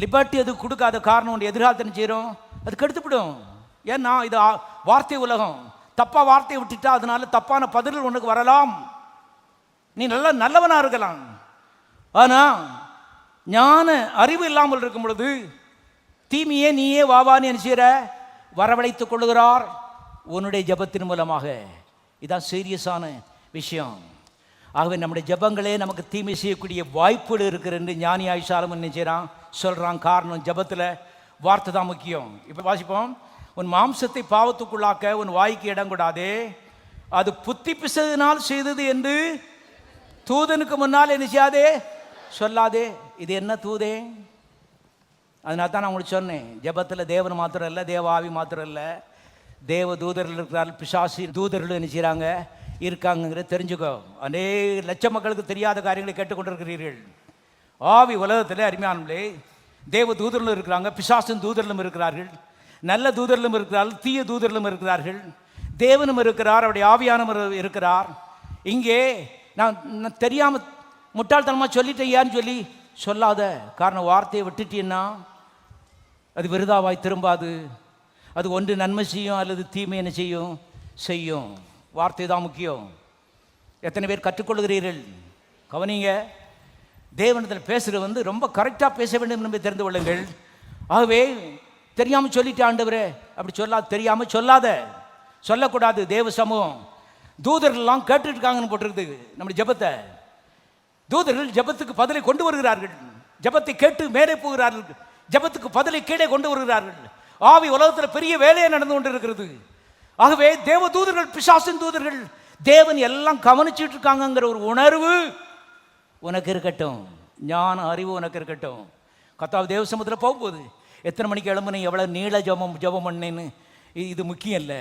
லிபர்ட்டி அது கொடுக்காத. காரணம் உண்டு, எதிர்காலத்தை செய்கிறோம், அது கெடுத்துப்படும். ஏன்னா இது வார்த்தை உலகம். தப்பாக வார்த்தையை விட்டுட்டா அதனால தப்பான பதில்கள் உனக்கு வரலாம். நீ நல்லவனாக இருக்கலாம், ஆனால் ஞான அறிவு இல்லாமல் இருக்கும் பொழுது தீமையே நீயே வாவான்னு என்ன செய்கிற? வரவழைத்துக் கொள்ளுகிறார் உன்னுடைய ஜபத்தின் மூலமாக. இதான் சீரியஸான விஷயம். ஆகவே நம்முடைய ஜபங்களே நமக்கு தீமை செய்யக்கூடிய வாய்ப்புகள் இருக்கிறது ஞானி ஆயிஷாலும் என்ன செய்கிறான் சொல்கிறான். காரணம், ஜபத்தில் வார்த்தை தான் முக்கியம். இப்போ வாசிப்போம். உன் மாம்சத்தை பாவத்துக்குள்ளாக்க உன் வாய்க்கு இடம் கொடாதே, அது புத்தி பிசையினால் செய்தது என்று தூதனுக்கு முன்னால் என்ன செய்யாதே? சொல்லாதே. இது என்ன தூதே? அதனால தான் நான் உங்களுக்கு சொன்னேன், ஜபத்தில் தேவன் மாத்திரம் இல்லை, தேவ ஆவி மாத்திரம் இல்லை, தேவ தூதர்கள் இருக்கிறார்கள், பிசாசி தூதர்கள் என்ன செய்கிறாங்க? இருக்காங்கிறத தெரிஞ்சுக்கோ. அநேக லட்சம் மக்களுக்கு தெரியாத காரியங்களை கேட்டுக்கொண்டிருக்கிறீர்கள். ஆவி உலகத்தில் அருமையானே தேவ தூதர்களும் இருக்கிறாங்க, பிசாசின் தூதர்களும் இருக்கிறார்கள், நல்ல தூதர்களும் இருக்கிறார்கள், தீய தூதர்களும் இருக்கிறார்கள், தேவனும் இருக்கிறார், அவருடைய ஆவியானவர் இருக்கிறார். இங்கே நான் தெரியாமல் முட்டாள்தனமாக சொல்லிட்டேன் ஏன்னு சொல்லி சொல்லாத. காரணம், வார்த்தையை விட்டுட்டீன்னா அது விருதாவாய் திரும்பாது. அது ஒன்று நன்மை செய்யும் அல்லது தீமை என்ன செய்யும். வார்த்தை தான் முக்கியம். எத்தனை பேர் கற்றுக்கொள்கிறீர்கள்? கவனிங்க. தேவனத்தில் பேசுகிறது ரொம்ப கரெக்டாக பேச வேண்டும் என்பதை தெரிந்து கொள்ளுங்கள். ஆகவே தெரியாமல் சொல்லிட்டு ஆண்டவரே அப்படி சொல்லாது, தெரியாமல் சொல்லாத, சொல்லக்கூடாது. தேவ சமூகம் தூதர்கள்லாம் கேட்டுட்டு இருக்காங்கன்னு போட்டிருக்குது நம்முடைய ஜபத்தை. தூதர்கள் ஜபத்துக்கு பதிலை கொண்டு வருகிறார்கள், ஜபத்தை கேட்டு மேலே போகிறார்கள், ஜபத்துக்கு பதிலை கீழே கொண்டு வருகிறார்கள். ஆவி உலகத்தில் பெரிய வேலையை நடந்து கொண்டு இருக்கிறது. ஆகவே தேவ தூதர்கள், பிசாசின் தூதர்கள், தேவன் எல்லாம் கவனிச்சுட்டு இருக்காங்கிற ஒரு உணர்வு உனக்கு இருக்கட்டும், ஞான அறிவு உனக்கு இருக்கட்டும். கர்த்தாவே தேவ சமூகத்தில் போகும்போது எத்தனை மணிக்கு எழும்புனே, எவ்வளோ நீள ஜபம் பண்ணேன்னு இது முக்கியம் இல்லை.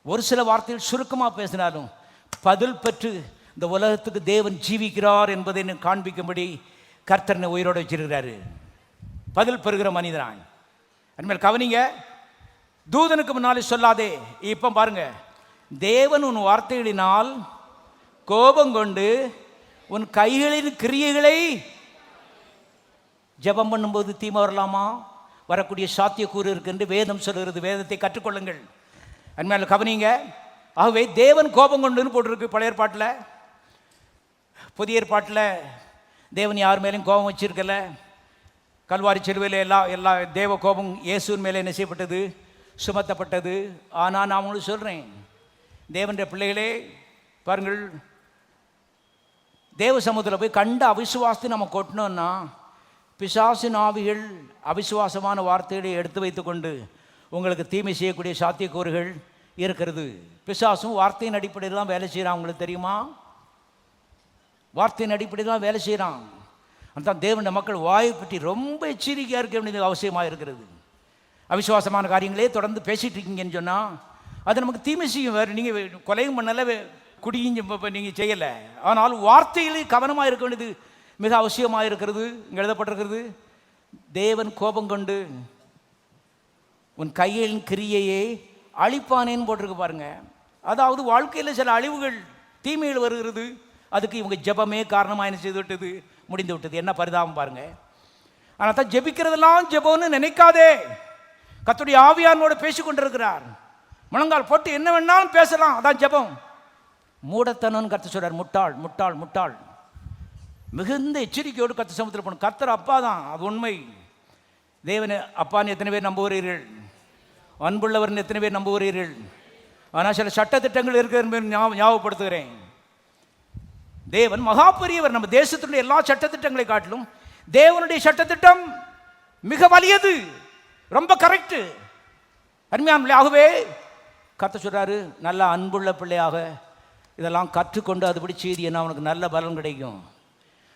ஒரு சில வார்த்தைகள் சுருக்கமாக பேசினாலும் பதில் பெற்று இந்த உலகத்துக்கு தேவன் ஜீவிக்கிறார் என்பதை காண்பிக்கும்படி கர்த்தர் உயிரோடு வச்சிருக்கிறாரு. பதில் பெறுகிற மனிதனான். அனிமேல் கவனிங்க. தூதனுக்கு முன்னாலே சொல்லாதே. இப்போ பாருங்க, தேவன் உன் வார்த்தைகளினால் கோபம் கொண்டு உன் கைகளின் கிரியைகளை ஜெபம் பண்ணும்போது தீமை வரலாமா? வரக்கூடிய சாத்தியக்கூறு இருக்குன்னு வேதம் சொல்கிறது. வேதத்தை கற்றுக்கொள்ளுங்கள். அனிமேல் கவனிங்க. ஆகவே தேவன் கோபம் கொண்டுன்னு போட்டிருக்கு பழைய ஏற்பாட்டில். புதிய ஏற்பாட்டில் தேவன் யார் மேலேயும் கோபம் வச்சிருக்கல. கல்வாரி சிலுவையில் எல்லா தேவ கோபம் இயேசுவின் மேலே என்ன செய்யப்பட்டது? சுமத்தப்பட்டது. ஆனால் நான் உங்களுக்கு சொல்கிறேன், தேவனுடைய பிள்ளைகளே பாருங்கள், தேவ சமூகத்தில் போய் கண்ட அவிசுவாசத்தை நம்ம கொட்டினோன்னா பிசாசின் ஆவிகள் அவிசுவாசமான வார்த்தைகளை எடுத்து வைத்து கொண்டு உங்களுக்கு தீமை செய்யக்கூடிய சாத்தியக்கூறுகள் இருக்கிறது. பிசாசும் வார்த்தையின் அடிப்படையில் தான் வேலை செய்கிறான். உங்களுக்கு தெரியுமா? வார்த்தையின் அடிப்படையில் தான் வேலை செய்கிறான். அந்த தேவனுடைய மக்கள் வாயை பற்றி ரொம்ப எச்சரிக்கையாக இருக்க வேண்டியது அவசியமாக இருக்கிறது. அவிசுவாசமான காரியங்களே தொடர்ந்து பேசிகிட்டு இருக்கீங்கன்னு சொன்னால் அது நமக்கு தீமை செய்யும். வேறு நீங்கள் கொலையும் பண்ணலை, குடியும் நீங்கள் செய்யலை. ஆனால் வார்த்தைகளில் கவனமாக இருக்க வேண்டியது மிக அவசியமாக இருக்கிறது. இங்கே எழுதப்பட்டிருக்கிறது, தேவன் கோபம் கொண்டு உன் கையின் கிரியையை அழிப்பானேன்னு போட்டிருக்கு பாருங்க. அதாவது வாழ்க்கையில் சில அழிவுகள் தீமைகள் வருகிறது, அதுக்கு இவங்க ஜெபமே காரணமாக என்ன செய்து விட்டது? முடிந்து விட்டது. என்ன பரிதாபம் பாருங்க. ஆனால் தான் ஜெபிக்கிறதெல்லாம் ஜெபம்னு நினைக்காதே. கர்த்தருடைய ஆவியானோடு பேசிக் கொண்டிருக்கிறார். முழங்கால் போட்டு என்ன வேணாலும் பேசலாம், அதான் ஜெபம். மூடத்தனம்னு கர்த்தர் சொல்றார். முட்டாள் முட்டாள் முட்டாள். மிகுந்த எச்சரிக்கையோடு கர்த்தர் சமூகத்தில் போகணும். கர்த்தர் அப்பா தான், அது உண்மை. தேவன் அப்பான்னு எத்தனை பேர் நம்புகிறீர்கள்? அன்புள்ளவர்னு எத்தனை பேர் நம்புகிறீர்கள்? ஆனால் சில சட்டத்திட்டங்கள் இருக்கிற ஞாபகப்படுத்துகிறேன். தேவன் மகா பெரியவர். நம்ம தேசத்தினுடைய எல்லா சட்டத்திட்டங்களை காட்டிலும் தேவனுடைய சட்டத்திட்டம் மிக வலியது, ரொம்ப கரெக்டு, அருமையான. ஆகவே கர்த்தர் சொல்றாரு, நல்ல அன்புள்ள பிள்ளையாக இதெல்லாம் கற்றுக்கொண்டு அதுபடி செய்தி என்ன உனக்கு நல்ல பலன் கிடைக்கும்.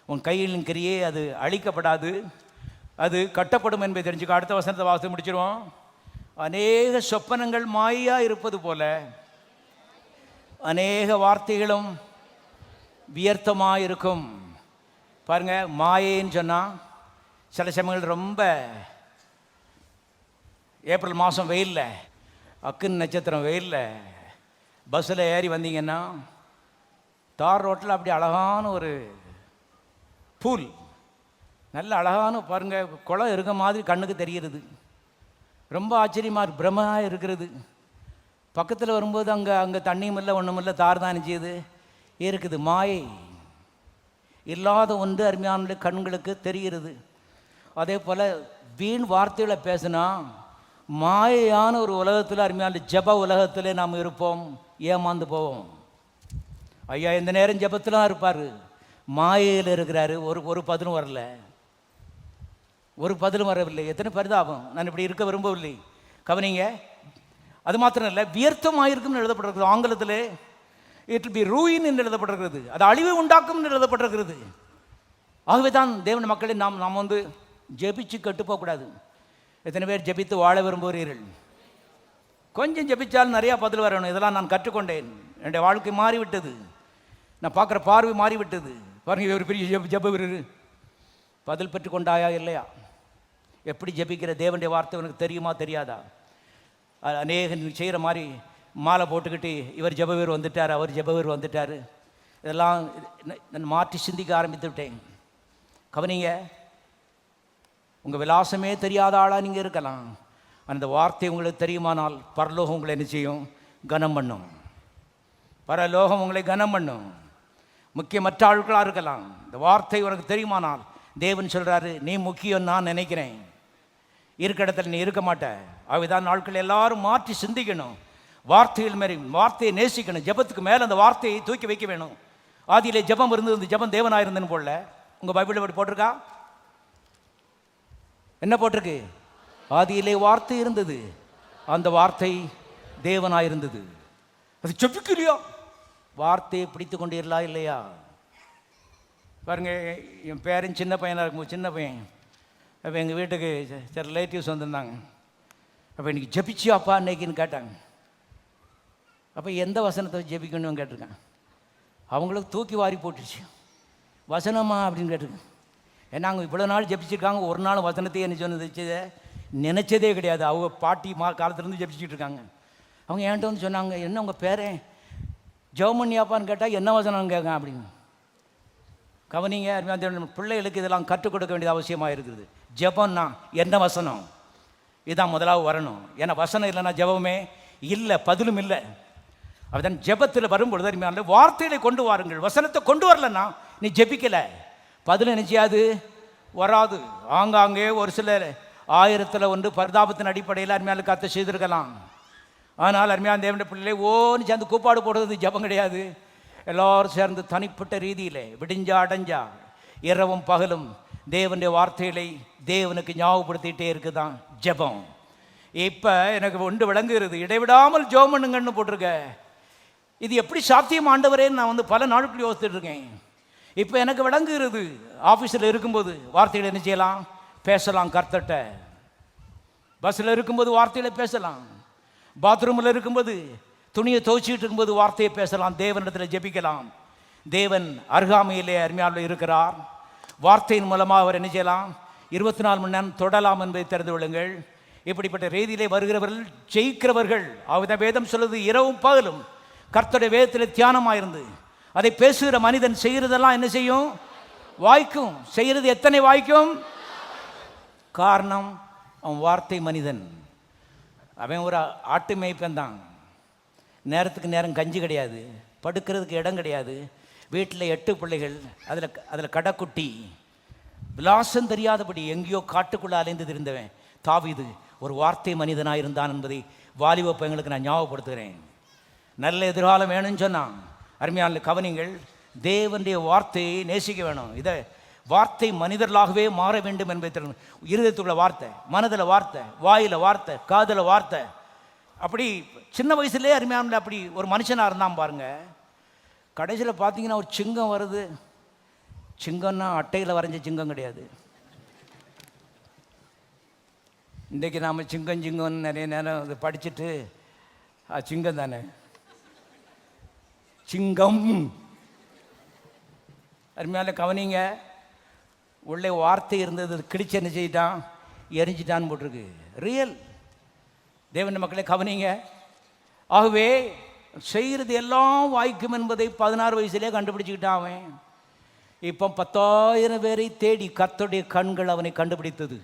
உன் கையில் கிரியே அது அழிக்கப்படாது, அது கட்டப்படும் என்பதை தெரிஞ்சுக்க. அடுத்த வசனத்தை வாசித்து முடிச்சிருவோம். அநேக சொப்பனங்கள் மாயா இருப்பது போல அநேக வார்த்தைகளும் வியர்த்தமாக இருக்கும். பாருங்க, மாயேன்னு சொன்னால் சில சமயங்கள் ரொம்ப ஏப்ரல் மாதம் வெயிலில், அக்குன்னு நட்சத்திரம் வெயிலில் பஸ்ஸில் ஏறி வந்தீங்கன்னா தார் ரோட்டில் அப்படி அழகான ஒரு பூல், நல்ல அழகான பாருங்கள் குளம் இருக்க மாதிரி கண்ணுக்கு தெரிகிறது. ரொம்ப ஆச்சரியமாக பிரமையாக இருக்கிறது. பக்கத்தில் வரும்போது அங்கே தண்ணியும் இல்லை ஒன்றும் இல்லை, தார் தான் செய்யுது இருக்குது. மாயை இல்லாத ஒன்று அருமையான கண்களுக்கு தெரிகிறது. அதே போல் வீண் வார்த்தைகளை பேசினா மாயையான ஒரு உலகத்தில், அருமையான ஜப உலகத்தில் நாம் இருப்போம், ஏமாந்து போவோம். ஐயா இந்த நேரம் ஜபத்தில் தான் இருப்பார், மாயையில் இருக்கிறாரு. ஒரு பதிலும் வரல, ஒரு பதிலும் வரவில்லை. எத்தனை பரிதாபம். நான் இப்படி இருக்க விரும்பவில்லை. கவனிங்க, அது மாத்திரம் இல்லை, வியர்த்தமாயிருக்கும்னு எழுதப்பட்டிருக்கிறது. ஆங்கிலத்தில் இட் வில் பி ரூயின் என்று எழுதப்பட்டிருக்கிறது. அது அழிவை உண்டாக்கும் என்று எழுதப்பட்டிருக்கிறது. ஆகவே தான் தேவன் மக்களை நாம் வந்து ஜெபிச்சு கெட்டு போகக்கூடாது. எத்தனை பேர் ஜெபித்து வாழ விரும்புகிறீர்கள்? கொஞ்சம் ஜெபிச்சாலும் நிறையா பதில் வரணும். இதெல்லாம் நான் கற்றுக்கொண்டேன். என்னுடைய வாழ்க்கை மாறிவிட்டது, நான் பார்க்குற பார்வை மாறிவிட்டது. பாருங்க, ஒரு பெரிய ஜெப வீரர். பதில் பெற்று கொண்டாயா இல்லையா? எப்படி ஜெபிக்கிற தேவனுடைய வார்த்தை உனக்கு தெரியுமா தெரியாதா? அநேக செய்கிற மாதிரி மாலை போட்டுக்கிட்டு இவர் ஜெபவீர் வந்துட்டார், அவர் ஜெபவீர் வந்துட்டார், இதெல்லாம் நான் மாற்றி சிந்திக்க ஆரம்பித்து விட்டேன். கவனிங்க, உங்கள் விலாசமே தெரியாத ஆளாக நீங்கள் இருக்கலாம். அந்த வார்த்தை உங்களுக்கு தெரியுமானால் பரலோகம் உங்களை என்ன செய்யும்? கனம் பண்ணும். பரலோகம் உங்களை கனம் பண்ணும். முக்கியமற்ற ஆட்களாக இருக்கலாம். இந்த வார்த்தை உனக்கு தெரியுமானால் தேவன் சொல்கிறாரு, நீ முக்கியம் நான் நினைக்கிறேன், இருக்க இடத்துல நீ இருக்க மாட்ட. அவைதான் நாட்கள் எல்லாரும் மாற்றி சிந்திக்கணும். வார்த்தைகள் மாரி வார்த்தையை நேசிக்கணும். ஜெபத்துக்கு மேலே அந்த வார்த்தையை தூக்கி வைக்க வேணும். ஆதியிலே ஜெபம் இருந்தது, ஜெபம் தேவனாக இருந்ததுன்னு போடல. உங்கள் பைபிளில் அப்படி போட்டிருக்கா? என்ன போட்டிருக்கு? ஆதியிலே வார்த்தை இருந்தது, அந்த வார்த்தை தேவனாக இருந்தது. அது ஜெபிக்கலையா? வார்த்தையை பிடித்து கொண்டீர்களா இல்லையா? பாருங்க, என் பேரன் சின்ன பையனாக இருக்கும்போது, சின்ன பையன், அப்போ எங்கள் வீட்டுக்கு சில ரிலேட்டிவ்ஸ் வந்திருந்தாங்க. அப்போ இன்றைக்கி ஜெபிச்சியாப்பா இன்னைக்குன்னு கேட்டாங்க. அப்போ எந்த வசனத்தை ஜெபிக்கணும்னு கேட்டிருக்கேன். அவங்களுக்கு தூக்கி வாரி போட்டுருச்சு. வசனமா அப்படின்னு கேட்டிருக்கேன். ஏன்னா அவங்க இவ்வளோ நாள் ஜெபிச்சிருக்காங்க, ஒரு நாள் வசனத்தையே என்ன சொன்னது நினச்சதே கிடையாது. அவங்க பாட்டி காலத்துலேருந்து ஜெபிச்சுட்டு இருக்காங்க. அவங்க என்கிட்ட வந்து சொன்னாங்க, என்ன உங்கள் பேரன் ஜெபமணியாப்பான்னு கேட்டால் என்ன வசனம் கேட்க அப்படின்னு. கவனிங்க, பிள்ளைகளுக்கு இதெல்லாம் கற்றுக் கொடுக்க வேண்டியது அவசியமாக இருக்குது. ஜெபம்னா என்ன வசனம், இதுதான் முதலாவது வரணும். ஏன்னா வசனம் இல்லைன்னா ஜெபமே இல்லை, பதிலும் இல்லை. அதுதான் ஜெபத்தில் வரும்பொழுது அருமையான வார்த்தைகளை கொண்டு வாருங்கள். வசனத்தை கொண்டு வரலன்னா நீ ஜெபிக்கலை, பதில் நினைச்சியாது வராது. ஆங்காங்கே ஒரு சில 1000 பரிதாபத்தின் அடிப்படையில் அருமையான கத்தை செய்திருக்கலாம். ஆனால் அருமையான தேவனுடைய பிள்ளைகளை ஓன்னு சேர்ந்து கூப்பாடு போடுறது ஜெபம் கிடையாது. எல்லோரும் சேர்ந்து தனிப்பட்ட ரீதியில் விடிஞ்சா அடைஞ்சா இரவும் பகலும் தேவனுடைய வார்த்தைகளை தேவனுக்கு ஞாபகப்படுத்திகிட்டே இருக்குதான் ஜெபம். இப்போ எனக்கு ஒன்று விளங்குகிறது, இடைவிடாமல் ஜெபம் பண்ணுங்கன்னு போட்டிருக்க. இது எப்படி சாத்தியம் ஆண்டவரேன்னு நான் வந்து பல நாட்கள் யோசித்துட்டு இருக்கேன். இப்போ எனக்கு விளங்குகிறது, ஆஃபீஸில் இருக்கும்போது வார்த்தைகளை என்ன செய்யலாம்? பேசலாம். கர்த்தட்ட பஸ்ஸில் இருக்கும்போது வார்த்தைகளை பேசலாம். பாத்ரூமில் இருக்கும்போது துணியை துவைச்சிட்டு இருக்கும்போது வார்த்தையை பேசலாம். தேவனிடத்தில் ஜெபிக்கலாம். தேவன் அருகாமையிலே அருமையாக இருக்கிறார். வார்த்தையின் மூலமாக அவர் என்ன செய்யலாம்? 24 மணி நேரம் தொடலாம் என்பதை தெரிந்து கொள்ளுங்கள். இப்படிப்பட்ட ரீதியிலே வருகிறவர்கள் ஜெயிக்கிறவர்கள். அவர்தான் வேதம் சொல்லுது, இரவும் பகலும் கர்த்தருடைய வேதத்தில் தியானமாயிருந்து அதை பேசுகிற மனிதன் செய்கிறதெல்லாம் என்ன செய்யும்? வாய்க்கும். செய்கிறது எத்தனை வாய்க்கும்? காரணம், அவன் வார்த்தை மனிதன். அவன் ஒரு ஆட்டு மேய்ப்பன் தான். நேரத்துக்கு நேரம் கஞ்சி கிடையாது, படுக்கிறதுக்கு இடம் கிடையாது, வீட்டில் 8 பிள்ளைகள், அதில் கடைக்குட்டி, விலாசம் தெரியாதபடி எங்கேயோ காட்டுக்குள்ளே அலைந்து திரிந்தவன் தாவீது ஒரு வார்த்தை மனிதனாக இருந்தான் என்பதை வாலிப பையங்களுக்கு நான் ஞாபகப்படுத்துகிறேன். நல்ல எதிர்காலம் வேணும்னு சொன்னான். அருமையான கவனிங்கள், தேவனுடைய வார்த்தையை நேசிக்க வேணும். இதை வார்த்தை மனிதர்களாகவே மாற வேண்டும் என்பதை இருதயத்துள்ள வார்த்தை, மனதில் வார்த்தை, வாயில் வார்த்தை, காதில் வார்த்தை. அப்படி சின்ன வயசுலேயே அருமையான அப்படி ஒரு மனுஷனாக இருந்தான் பாருங்க. கடைசியில் பார்த்தீங்கன்னா ஒரு சிங்கம் வருது. சிங்கம்னா அட்டையில் வரைஞ்ச சிங்கம் கிடையாது. இன்றைக்கி நாம் சிங்கம்னு நிறைய நேரம் அதை படிச்சுட்டு சிங்கம் தானே சிங்கம். அருமையான கவனிங்க, உள்ளே வார்த்தை இருந்தது, கிழிச்சு என்ன செய்யிட்டான், எரிஞ்சிட்டான்னு போட்டிருக்கு. ரியல் தேவன் மக்களே கவனிங்க. ஆகவே செய்கிறது எல்லாம் வாய்க்கும் என்பதை 16 வயசுலேயே கண்டுபிடிச்சிக்கிட்டான் அவன். இப்போ 10,000 பேரை தேடி கர்த்தருடைய கண்கள் அவனை கண்டுபிடித்தது.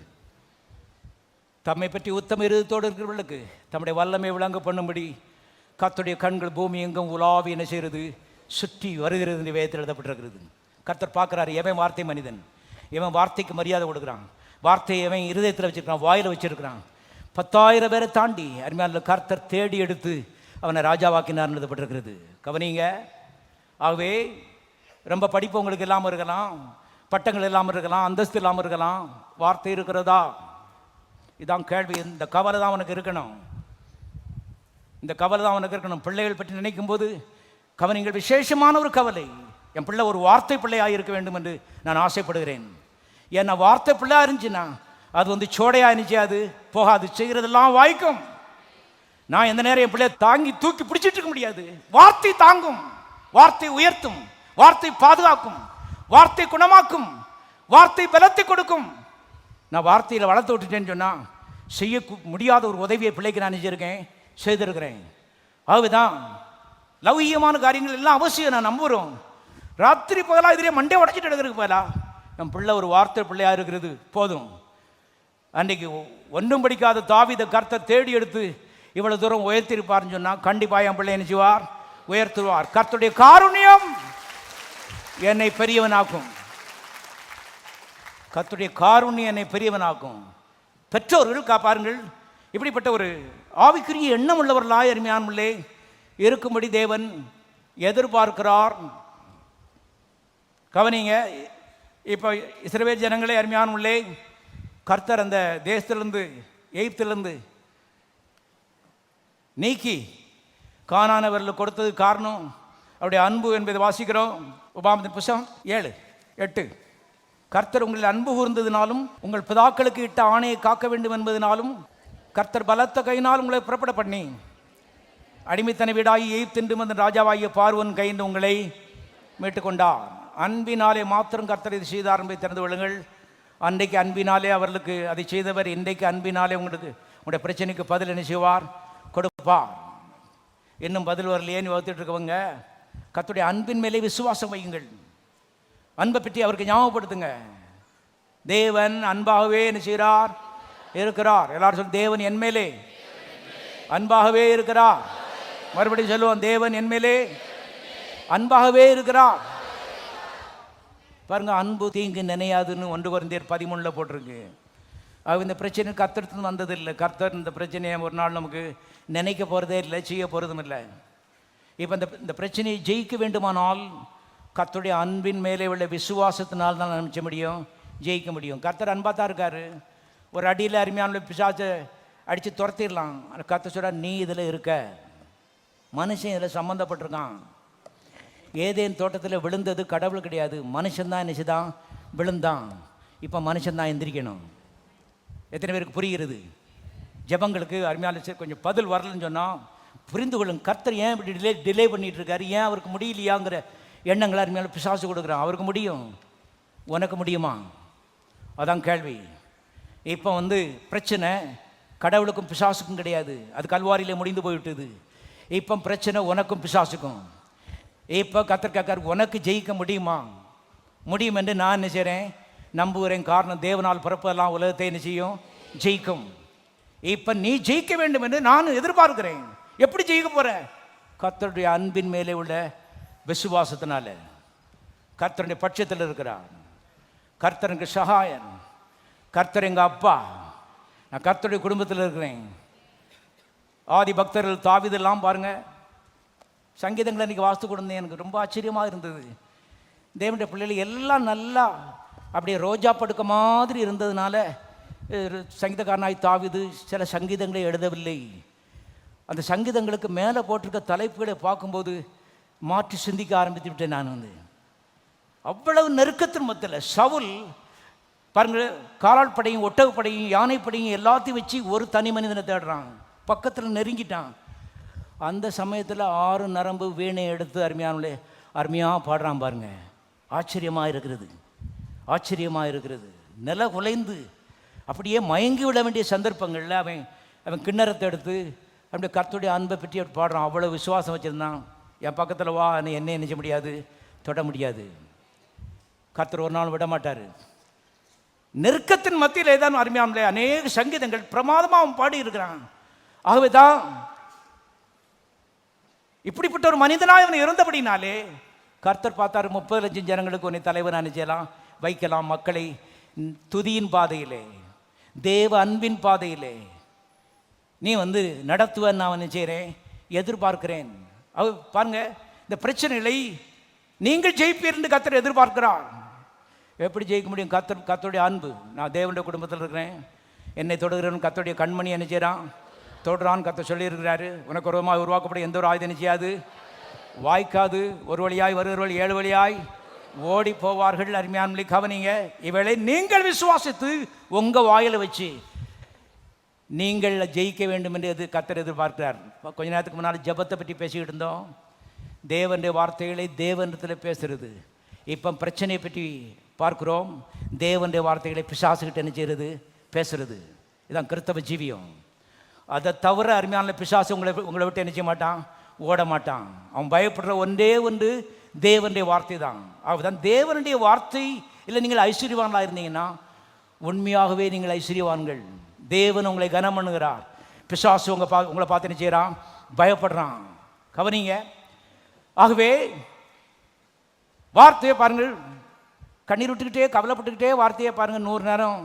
தம்மை பற்றி உத்தம இருதயத்தோடு இருக்கிறவர்களுக்கு தம்முடைய வல்லமை விளங்க பண்ணும்படி கர்த்தருடைய கண்கள் பூமி எங்கும் உலாவி என்ன செய்கிறது, சுற்றி வருகிறது என்று வேதத்தில் எழுதப்பட்டிருக்கிறது. கர்த்தர் பார்க்குறாரு, எவன் வார்த்தை மனிதன், எவன் வார்த்தைக்கு மரியாதை கொடுக்குறான், வார்த்தையை எவன் இருதயத்தில் வச்சுருக்கிறான், வாயில் வச்சுருக்கிறான். 10,000 பேரை தாண்டி அருமையான கர்த்தர் தேடி எடுத்து அவனை ராஜாவாக்கினார் எழுதப்பட்டிருக்கிறது. கவனிங்க. ஆகவே ரொம்ப படிப்பு உங்களுக்கு இல்லாமல் இருக்கலாம், பட்டங்கள் இல்லாமல் இருக்கலாம், அந்தஸ்து இல்லாமல் இருக்கலாம், வார்த்தை இருக்கிறதா? இதான் கேள்வி. இந்த கவலை தான் அவனுக்கு இருக்கணும். இந்த கவலை தான் அவனுக்கு இருக்கணும். பிள்ளைகள் பற்றி நினைக்கும் போது கவனிங்கள், விசேஷமான ஒரு கவலை. என் பிள்ளை ஒரு வார்த்தை பிள்ளையாக இருக்க வேண்டும் என்று நான் ஆசைப்படுகிறேன். ஏன்னா வார்த்தை பிள்ளையாக இருந்துச்சுன்னா அது சோடையாக இருந்துச்சு, அது போகாது, செய்கிறதெல்லாம் வாய்க்கும். நான் எந்த நேரம் என் பிள்ளையை தாங்கி தூக்கி பிடிச்சிட்டு இருக்க முடியாது. வார்த்தை தாங்கும், வார்த்தை உயர்த்தும், வார்த்தை பாதுகாக்கும், வார்த்தை குணமாக்கும், வார்த்தை பலத்தை கொடுக்கும். நான் வார்த்தையில் வளர்த்து விட்டுட்டேன்னு சொன்னால் செய்ய முடியாத ஒரு உதவியை பிள்ளைக்கு நான் நினைச்சிருக்கேன், செய்திருக்கிறேன். ஆகவேதான் லௌகியமான காரியங்கள் எல்லாம் அவசியம். நான் நம்புகிறோம். ராத்திரி பகலாக இதிலே மண்டே உடச்சிட்டு எடுக்கிறதுக்கு போகலா, என் பிள்ளை ஒரு வார்த்தை பிள்ளையாக இருக்கிறது போதும். அன்றைக்கு ஒன்றும் படிக்காத தாவீதை கர்த்தர் தேடி எடுத்து இவ்வளவு தூரம் உயர்த்திருப்பார்னு சொன்னால் கண்டிப்பாக என் பிள்ளை என்ன செய்வார், உயர்த்துவார். கர்த்தருடைய காருண்யம் என்னை பெரியவனாக்கும், கர்த்தருடைய காருண்யம் என்னை பெரியவனாக்கும். பெற்றோர்கள் பாருங்கள், இப்படிப்பட்ட ஒரு ஆவிக்குரிய எண்ணம் உள்ளவர்களாய் அருமையானவர்களே இருக்கும்படி தேவன் எதிர்பார்க்கிறார். கவனிங்க. இப்போ இஸ்ரவேல் ஜனங்களே அருமையானவர்களே, கர்த்தர் அந்த தேசத்திலிருந்து, எகிப்திலிருந்து நீக்கி கானானவர்களுக்கு கொடுத்தது காரணம் அவருடைய அன்பு என்பதை வாசிக்கிறோம். உபாகமத்தின் புத்தகம் 7:8. கர்த்தர் உங்களில் அன்பு கூர்ந்ததினாலும் உங்கள் பிதாக்களுக்கு இட்ட ஆணையை காக்க வேண்டும் என்பதனாலும் கர்த்தர் பலத்த கையினால் உங்களை புறப்பட பண்ணி அடிமைத்தன வீடாகி எகிப்தென்று வந்த ராஜாவாகிய பார்வோன் கையின்று உங்களை மீட்டுக்கொண்டார். அன்பினாலே மாத்திரம் கர்த்தர் இது செய்தார் என்பதை தெரிந்து கொள்ளுங்கள். அன்றைக்கு அன்பினாலே அவர்களுக்கு அதை செய்தவர் இன்றைக்கு அன்பினாலே உங்களுடைய பிரச்சனைக்கு பதில் என்ன செய்வார், கொடுப்பார். இன்னும் பதில் வரலையேன்னு வகுத்துட்டு இருக்கவங்க கர்த்தருடைய அன்பின் மேலே விசுவாசம் வையுங்கள். அன்பை பற்றி அவருக்கு ஞாபகப்படுத்துங்க. தேவன் அன்பாகவே என்ன செய்கிறார், இருக்கிறார். எல்லாரும் சொல்ல, தேவன் என் மேலே அன்பாகவே இருக்கிறார். மறுபடியும் சொல்லுவோம், தேவன் என் மேலே அன்பாகவே இருக்கிறார். பாருங்க, அன்பு தீங்கு நினையாதுன்னு 1 கொரிந்தியர் 13 போட்டிருக்கு. இந்த பிரச்சனை கர்த்தர் வந்ததில்லை. கர்த்தர் இந்த பிரச்சனையை ஒரு நாள் நமக்கு நினைக்க போகிறதே இல்லை, செய்ய போகிறதும் இல்லை. இப்போ இந்த பிரச்சனையை ஜெயிக்க வேண்டுமானால் கர்த்தருடைய அன்பின் மேலே உள்ள விசுவாசத்தினால் தான் நினைச்ச முடியும், ஜெயிக்க முடியும். கர்த்தர் அன்பாக தான் இருக்கார். ஒரு அடியில் அருமையான பிசாசை அடித்து துரத்திடலாம். கர்த்தர் சொல்ற, நீ இதில் இருக்க. மனுஷன் இதில் சம்மந்தப்பட்டிருக்கான். ஏதேன் தோட்டத்தில் விழுந்தது கடவுள் கிடையாது, மனுஷன்தான் நினைச்சுதான் விழுந்தான். இப்போ மனுஷன்தான் எந்திரிக்கணும். எத்தனை பேருக்கு புரிகிறது? ஜபங்களுக்கு அருமையான கொஞ்சம் பதில் வரலன்னு சொன்னால் புரிந்து கொள்ளுங்க. கர்த்தர் ஏன் இப்படி டிலே பண்ணிகிட்டு இருக்காரு, ஏன் அவருக்கு முடியலையாங்கிற எண்ணங்களை அருமையான பிசாசு கொடுக்குறான். அவருக்கு முடியும், உனக்கு முடியுமா? அதான் கேள்வி. இப்போ பிரச்சனை கடவுளுக்கும் பிசாசுக்கும் கிடையாது, அது கல்வாரியில் முடிந்து போய்விட்டது. இப்போ பிரச்சனை உனக்கும் பிசாசுக்கும். இப்போ கர்த்தர் கேட்கார், உனக்கு ஜெயிக்க முடியுமா? முடியும் என்று நான் என்ன செய்கிறேன், நம்புகிறேன். காரணம், தேவனால் பிறப்பெல்லாம் உலகத்தை என்ன செய்யும், ஜெயிக்கும். இப்ப நீ ஜெயிக்க வேண்டும் என்று நான் எதிர்பார்க்கிறேன். எப்படி ஜெயிக்க போற? கர்த்தருடைய அன்பின் மேலே உள்ள விசுவாசத்தினால. கர்த்தருடைய பட்சத்தில் இருக்கிறார். கர்த்தர் எங்க சகாயன், கர்த்தர் எங்க அப்பா. நான் கர்த்தருடைய குடும்பத்தில் இருக்கிறேன். ஆதி பக்தர்கள் தாவீதெல்லாம் பாருங்க, சங்கீதங்களை இன்னைக்கு வாசித்து கொடுத்தேன். எனக்கு ரொம்ப ஆச்சரியமாக இருந்தது. தேவனுடைய பிள்ளைகள் எல்லாம் நல்லா அப்படியே ரோஜா படுக்க மாதிரி இருந்ததுனால சங்கீதக்காரனாய் தாவீது சில சங்கீதங்களை எழுதவில்லை. அந்த சங்கீதங்களுக்கு மேலே போட்டிருக்க தலைப்புகளை பார்க்கும்போது மாற்றி சிந்திக்க ஆரம்பித்து விட்டேன். நான் அவ்வளவு நெருக்கத்தின் மத்தியில் சவுல் பாருங்க, காலால் படையும் ஒட்டகப்படையும் யானைப்படையும் எல்லாத்தையும் வச்சு ஒரு தனி மனிதனை தேடுறான். பக்கத்தில் நெருங்கிட்டான். அந்த சமயத்தில் 6 நரம்பு வீணை எடுத்து அருமையாக பாடுறான் பாருங்க. ஆச்சரியமாக இருக்கிறது, ஆச்சரியமாக இருக்கிறது. நில குலைந்து அப்படியே மயங்கி விட வேண்டிய சந்தர்ப்பங்களில் அவன் கிண்ணறத்தை எடுத்து அப்படியே கர்த்தருடைய அன்பை பற்றி பாடுறான். அவ்வளோ விசுவாசம் வச்சுருந்தான். என் பக்கத்தில் வா, என்ன நினைச்ச முடியாது, தொட முடியாது. கர்த்தர் ஒரு நாள் விட மாட்டார். நெருக்கத்தின் மத்தியில் ஏதாவது அருமையானே அநேக சங்கீதங்கள் பிரமாதமாக அவன் பாடி இருக்கிறான். ஆகவே தான் இப்படிப்பட்ட ஒரு மனிதனாக அவன் இருந்தபடினாலே கர்த்தர் பார்த்தார், 30 லட்சம் ஜனங்களுக்கு உன்னை தலைவன் அனுப்பிச்சலாம் வைக்கலாம். மக்களை துதியின் பாதையிலே, தேவ அன்பின் பாதையிலே நீ நடத்துவன் நான் நினைச்சேன், எதிர்பார்க்கிறேன். பாருங்க, இந்த பிரச்சனைகளை நீங்கள் ஜெயிப்பீர் என்று கர்த்தர் எதிர்பார்க்கிறார். எப்படி ஜெயிக்க முடியும்? கர்த்தருடைய அன்பு. நான் தேவனுடைய குடும்பத்தில் இருக்கிறேன். என்னை தொடுகிறவன் கர்த்தருடைய கண்மணி என்ன செய்கிறான்? தொடுறான். கர்த்தர் சொல்லியிருக்கிறாரு, உனக்கு ஒரு விதமாக உருவாக்கப்படும் எந்த ஒரு ஆயுதம் என்ன செய்யாது, வாய்க்காது. ஒரு வழியாய் வருகிறவர்கள் 7 வழியாய் ஓடி போவார்கள். அருமையானவர்களே கவனிங்க, இவளை நீங்கள் விசுவாசித்து உங்கள் வாயில வச்சு நீங்கள் ஜெயிக்க வேண்டும் என்று கர்த்தர் எதிர்பார்க்கிறார். கொஞ்ச நேரத்துக்கு முன்னால் ஜெபத்தை பற்றி பேசிக்கிட்டு இருந்தோம். தேவனுடைய வார்த்தைகளை தேவனிடத்தில் பேசுறது. இப்போ பிரச்சனையை பற்றி பார்க்கிறோம். தேவனுடைய வார்த்தைகளை பிசாசுகிட்ட என்ன செய்கிறது, பேசுறது. இதுதான் கிறிஸ்தவ ஜீவியம். அதை தவிர அருமையான பிசாசு உங்களை விட்டு என்ன செய்ய மாட்டான், ஓட மாட்டான். அவன் பயப்படுற ஒன்றே ஒன்று தேவனுடைய வார்த்தை தான். அதுதான் தேவனுடைய வார்த்தை. இல்லை நீங்கள் ஐஸ்வர்யவான்களாக இருந்தீங்கன்னா உண்மையாகவே நீங்கள் ஐஸ்வர்யவான்கள். தேவன் உங்களை கனம் பண்ணுகிறார். பிசாசு உங்களை பார்த்து என்ன செய்கிறான், பயப்படுறான். கவனிங்க. ஆகவே வார்த்தையை பாருங்கள், கண்ணீர் விட்டுக்கிட்டே கவலைப்பட்டுக்கிட்டே வார்த்தையை பாருங்கள். 100 நேரம்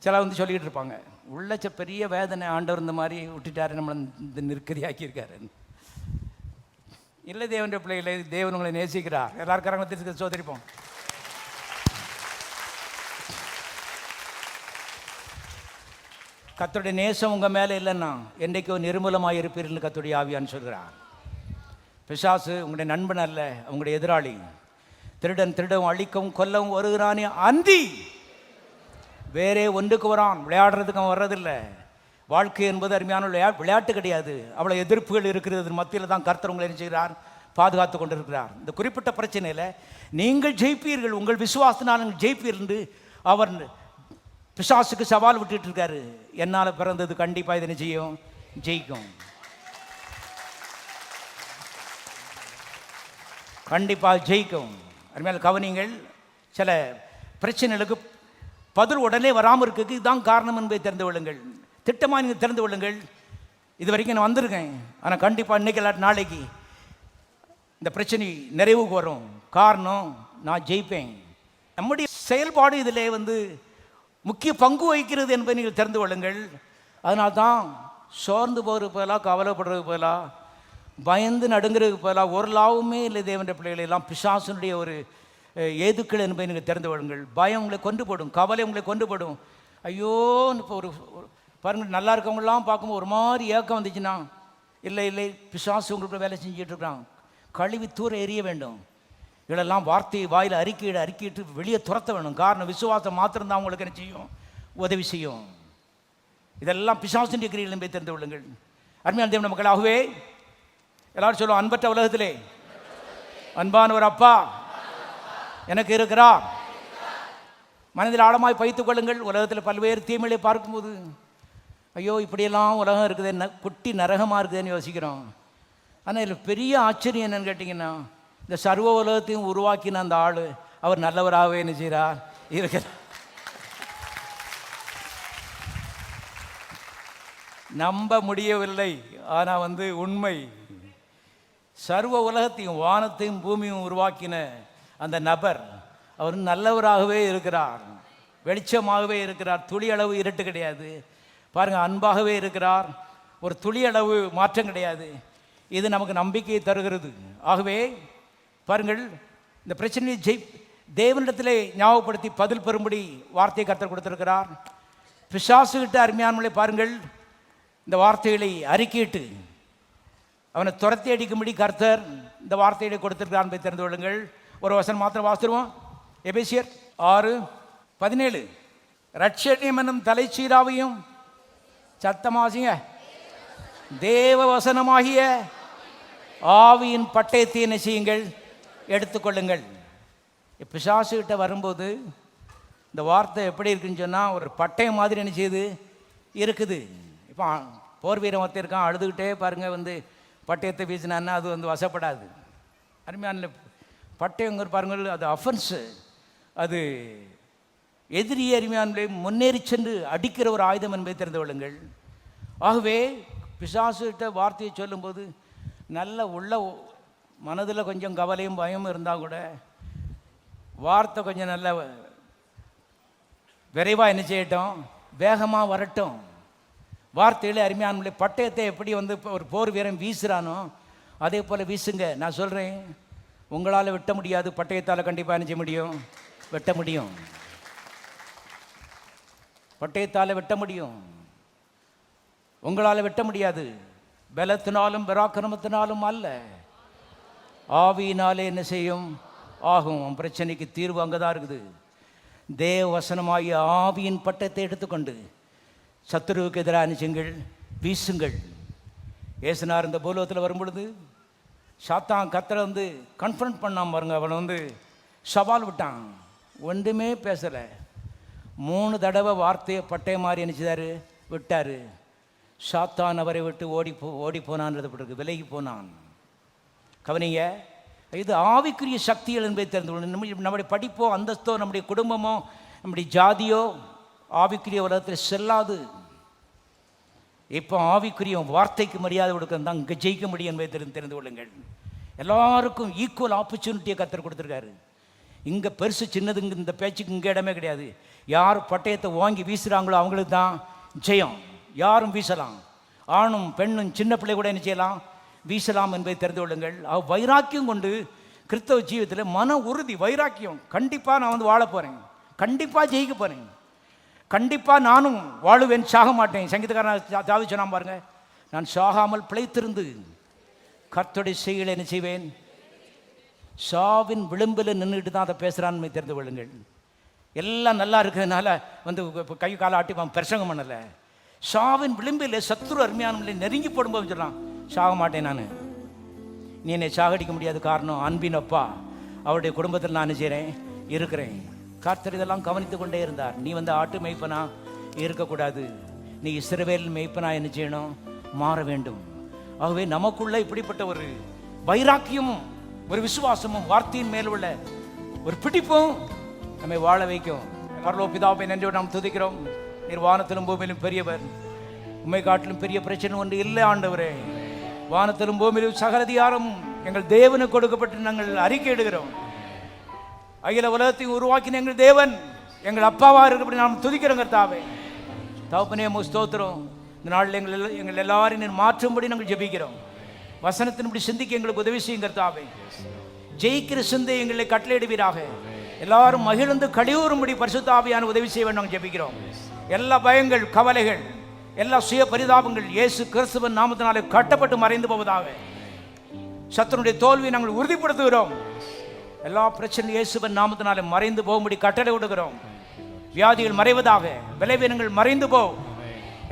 சில சொல்லிக்கிட்டு இருப்பாங்க, உள்ளச்ச பெரிய வேதனை, ஆண்டவர் இந்த மாதிரி விட்டுட்டாரு, நம்மளை இந்த நெருக்கடியாக்கியிருக்காரு. இல்லை தேவனுடைய பிள்ளைகளை, தேவன் உங்களை நேசிக்கிறார். எல்லாருக்காரங்களும் சோதரிப்போம். கர்த்தருடைய நேசம் உங்கள் மேலே இல்லைன்னா என்றைக்கோ நிர்மூலமாக இருப்பீர்கள் கர்த்தருடைய ஆவியான்னு சொல்கிறார். பிசாசு உங்களுடைய நண்பன் அல்ல, உங்களுடைய எதிராளி. திருடன் திருடவும் அழிக்கவும் கொல்லவும் வருகிறானே அந்தி வேறே ஒன்றுக்கு வரான். விளையாடுறதுக்கு அவன் வர்றதில்லை. வாழ்க்கை என்பது அருமையான விளையாட்டு கிடையாது. அவ்வளோ எதிர்ப்புகள் இருக்கிறது மத்தியில் தான் கர்த்தர் உங்களை என்ன செய்கிறார், பாதுகாத்து கொண்டிருக்கிறார். இந்த குறிப்பிட்ட பிரச்சனையில் நீங்கள் ஜெயிப்பீர்கள், உங்கள் விசுவாசத்தினால் நீங்கள் ஜெயிப்பீர்கள் என்று அவர் பிசாசுக்கு சவால் விட்டுட்டு இருக்காரு. என்னால் பிறந்தது கண்டிப்பாக இதை செய்யும், ஜெயிக்கும். கண்டிப்பாக ஜெயிக்கும். அருமையான கவனிங்கள். சில பிரச்சனைகளுக்கு பதில் உடனே வராமல் இருக்கிறதுக்கு இதுதான் காரணம் என்பதை தெரிந்து கொள்ளுங்கள். திட்டமாக நீங்கள் தெரிந்து கொள்ளுங்கள். இது வரைக்கும் நான் வந்திருக்கேன், ஆனால் கண்டிப்பாக இன்றைக்கி இல்லாட்டி நாளைக்கு இந்த பிரச்சனை நிறைவுக்கு வரும். காரணம், நான் ஜெயிப்பேன். நம்முடைய செயல்பாடு இதில் முக்கிய பங்கு வகிக்கிறது என்பதை நீங்கள் தெரிந்து கொள்ளுங்கள். அதனால தான் சோர்ந்து போகிறது போதெல்லாம், கவலைப்படுறது போதெல்லாம், பயந்து நடுங்கிறதுக்கு போதெல்லாம் ஒரு லாபமே இல்லை. தேவனுடைய பிள்ளைகளை எல்லாம் பிசாசனுடைய ஒரு ஏதுக்கள் என்பதை நீங்கள் தெரிந்து கொள்ளுங்கள். பயம் உங்களை கொண்டு போடும், கவலை உங்களை கொண்டு போடும். ஐயோன்னு இப்போ ஒரு பாருங்கள், நல்லா இருக்கவங்களாம் பார்க்கும்போது ஒரு மாதிரி ஏக்கம் வந்துச்சுன்னா, இல்லை பிசாசு உங்களுக்கு வேலை செஞ்சுட்டு இருக்கிறான், கழுவி தூர எறிய வேண்டும். இதெல்லாம் வார்த்தையை வாயில் அறிக்கையிட்டு வெளியே துரத்த வேணும். காரணம், விசுவாசம் மாத்திரம்தான் உங்களுக்கு என்ன செய்யும், உதவி செய்யும். இதெல்லாம் பிசாசின் கிரியைகள் என்பதை தெரிந்து கொள்ளுங்கள். அருமையான தேவனுடைய மக்களாகவே எல்லாரும் சொல்லுவோம், அன்பற்ற உலகத்திலே அன்பான ஒரு அப்பா எனக்கு இருக்கிறார். மனதில் ஆழமாய் பயித்துக் கொள்ளுங்கள். உலகத்தில் பல்வேறு தீமைகளை பார்க்கும்போது ஐயோ இப்படியெல்லாம் உலகம் இருக்குது, என்ன குட்டி நரகமாக இருக்குதுன்னு யோசிக்கிறோம். ஆனால் இதில் பெரிய ஆச்சரியம் என்னன்னு கேட்டிங்கன்னா, இந்த சர்வ உலகத்தையும் உருவாக்கின அந்த ஆள் அவர் நல்லவராகவே என்ன செய்கிறார், இருக்கிறார். நம்ப முடியவில்லை, ஆனால் உண்மை. சர்வ உலகத்தையும் வானத்தையும் பூமியும் உருவாக்கின அந்த நபர் அவர் நல்லவராகவே இருக்கிறார், வெளிச்சமாகவே இருக்கிறார். துளி அளவு இருட்டு கிடையாது. பாருங்கள், அன்பாகவே இருக்கிறார். ஒரு துளி அளவு மாற்றம் கிடையாது. இது நமக்கு நம்பிக்கையை தருகிறது. ஆகவே பாருங்கள், இந்த பிரச்சனையை தேவனிடத்திலே ஞாபகப்படுத்தி பதில் பெறும்படி வார்த்தையை கர்த்தர் கொடுத்திருக்கிறார். பிசாசுகிட்ட அருமையானவர்களே பாருங்கள், இந்த வார்த்தைகளை அறிக்கையிட்டு அவனை துரத்தி அடிக்கும்படி கர்த்தர் இந்த வார்த்தைகளை கொடுத்திருக்கிறார் என்பதை தெரிந்து கொள்ளுங்கள். ஒரு வசனம் மாத்திரம் வாசிடுவோம். எபேசியர் 6:17. ரட்சணியம் என்னும் தலைச்சீராவையும் சத்தமாசிங்க தேவ வசனமாகிய ஆவியின் பட்டயத்தை என்ன செய்யுங்கள், எடுத்துக்கொள்ளுங்கள். பிசாசுகிட்ட வரும்போது இந்த வார்த்தை எப்படி இருக்குன்னு சொன்னால் ஒரு பட்டயம் மாதிரி என்ன செய்யுது இருக்குது. இப்போ போர் வீரம் ஒருத்தர் இருக்கான், அழுதுகிட்டே பாருங்கள் பட்டயத்தை வீசினான்னா அது வசப்படாது. அருமையான பட்டயங்கிற பாருங்கள், அது அஃபென்ஸு, அது எதிரியை அருமையானே முன்னேறி சென்று அடிக்கிற ஒரு ஆயுதம் என்பதை தெரிந்து கொள்ளுங்கள். ஆகவே பிசாசுகிட்ட வார்த்தையை சொல்லும்போது நல்ல உள்ள மனதில் கொஞ்சம் கவலையும் பயமும் இருந்தால் கூட வார்த்தை கொஞ்சம் நல்ல விரைவாக என்ன செய்யட்டும், வேகமாக வரட்டும். வார்த்தையில் அருமையான பட்டயத்தை எப்படி ஒரு போர் வீரன் வீசுகிறானோ அதே போல் வீசுங்க. நான் சொல்கிறேன், உங்களால் வெட்ட முடியாது, பட்டயத்தால் கண்டிப்பாக என்ன செய்ய முடியும், வெட்ட முடியும். பட்டயத்தால் வெட்ட முடியும், உங்களால் வெட்ட முடியாது. பலத்தினாலும் பராக்கிரமத்தினாலும் அல்ல, ஆவியினாலே என்ன செய்யும், ஆகும். பிரச்சனைக்கு தீர்வு அங்கே தான் இருக்குது. தேவ வசனமாகிய ஆவியின் பட்டத்தை எடுத்துக்கொண்டு சத்துருவுக்கு எதிராக அனுச்சுங்கள், வீசுங்கள். ஏசுனார் இந்த பூலோகத்தில் வரும்பொழுது சாத்தான் கர்த்தரை கன்ஃபரண்ட் பண்ணாம பாருங்க, அவனை சவால் விட்டான், ஒன்றுமே பேசலை. 3 தடவை வார்த்தையை பட்டய மாதிரி நினச்சிதாரு விட்டார். சாத்தான் அவரை விட்டு ஓடி போனான்றது பிறகு விலகி போனான். கவனிங்க, இது ஆவிக்குரிய சக்திகள் என்பதை தெரிந்து கொள்ளணும். நம்முடைய படிப்போ அந்தஸ்தோ நம்முடைய குடும்பமோ நம்முடைய ஜாதியோ ஆவிக்குரிய உலகத்தில் செல்லாது. இப்போ ஆவிக்குரிய வார்த்தைக்கு மரியாதை கொடுக்கணும் தான் இங்கே ஜெயிக்க முடியும் என்பதை தெரிந்து கொள்ளுங்கள். எல்லாருக்கும் ஈக்குவல் ஆப்பர்ச்சுனிட்டியை கர்த்தர் கொடுத்துருக்காரு. இங்கே பெருசு சின்னது இந்த பேச்சுக்கு இங்கே இடமே கிடையாது. யார் பட்டயத்தை வாங்கி வீசுகிறாங்களோ அவங்களுக்கு தான் ஜெயம். யாரும் வீசலாம், ஆணும் பெண்ணும் சின்ன பிள்ளை கூட என்ன செய்யலாம், வீசலாம் என்பதை தெரிந்து கொள்ளுங்கள். வைராக்கியம் கொண்டு கிறிஸ்தவ ஜீவிதத்தில் மன உறுதி, வைராக்கியம். கண்டிப்பாக நான் வாழ போகிறேன், கண்டிப்பாக ஜெயிக்க போகிறேன், கண்டிப்பாக நானும் வாழுவேன், சாக மாட்டேன். சங்கீதக்காரன் தாவீது சொன்னான் பாருங்க, நான் சாகாமல் பிழைத்திருந்து கர்த்தருடைய செய்கைகளை என்ன செய்வேன். சாவின் விளிம்பில் நின்றுட்டு தான் அதை பேசுகிறான்னு தெரிந்து கொள்ளுங்கள். எல்லாம் நல்லா இருக்கிறதுனால கை காலை ஆட்டி பிரசங்கம் பண்ணலை. சாவின் விளிம்பில் சத்துரு அருமையான நெருங்கி போடும்போது சொல்கிறான், சாக மாட்டேன் நான், நீ என்னை சாகடிக்க முடியாது. காரணம் அன்பின் அப்பா, அவருடைய குடும்பத்தில் நான் செய்கிறேன், இருக்கிறேன். கர்த்தர் இதெல்லாம் கவனித்து கொண்டே இருந்தார். நீ ஆட்டு மேய்ப்பனா இருக்கக்கூடாது, நீ இஸ்ரவேல் மேய்ப்பனா என்ன செய்யணும், மாற வேண்டும். ஆகவே நமக்குள்ள இப்படிப்பட்ட ஒரு வைராக்கியமும் ஒரு விசுவாசமும் வார்த்தையின் மேல் உள்ள ஒரு பிடிப்பும் நம்மை வாழ வைக்கும். பரலோக பிதாவை நன்றி நாம் துதிக்கிறோம். நீர் வானத்திலும் பூமியிலும் பெரியவர், உண்மை காட்டிலும் பெரிய பிரச்சனை ஒன்று இல்லை ஆண்டவரே. வானத்திலும் பூமியிலும் சகல அதிகாரம் எங்கள் தேவனுக்கு கொடுக்கப்பட்டு நாங்கள் அறிக்கையிடுகிறோம். அகில உலகத்தையும் உருவாக்கின எங்கள் தேவன் எங்கள் அப்பாவா இருக்கப்படி நாம் துதிக்கிறோம். கர்த்தாவே தகப்பனே ஸ்தோத்திரம். இந்த நாளில் எங்கள் எல்லாரையும் மாற்றும்படி நாங்கள் ஜெபிக்கிறோம். வசனத்தின்படி சிந்திக்க எங்களுக்கு உதவி செய்யும் கர்த்தாவே. ஜெயிக்கிற சிந்தை எங்களை கட்டளையிடுவீராக. எல்லாரும் மகிழ்ந்து கழிவுறும்படி பரிசுத்த ஆவியான உதவி செய்ய வேண்டும் ஜெபிக்கிறோம். எல்லா பயங்கள், கவலைகள், எல்லா சுய பரிதாபங்கள் இயேசு கிறிஸ்துவின் நாமத்தினாலே கட்டப்பட்டு மறைந்து போவதாக. சத்துருடைய தோல்வியை நாங்கள் உறுதிப்படுத்துகிறோம். எல்லா பிரச்சனையும் இயேசுவின் நாமத்தினாலே மறைந்து போகும்படி கட்டளை விடுகிறோம். வியாதிகள் மறைவதாக, விளைவினங்கள் மறைந்து போ.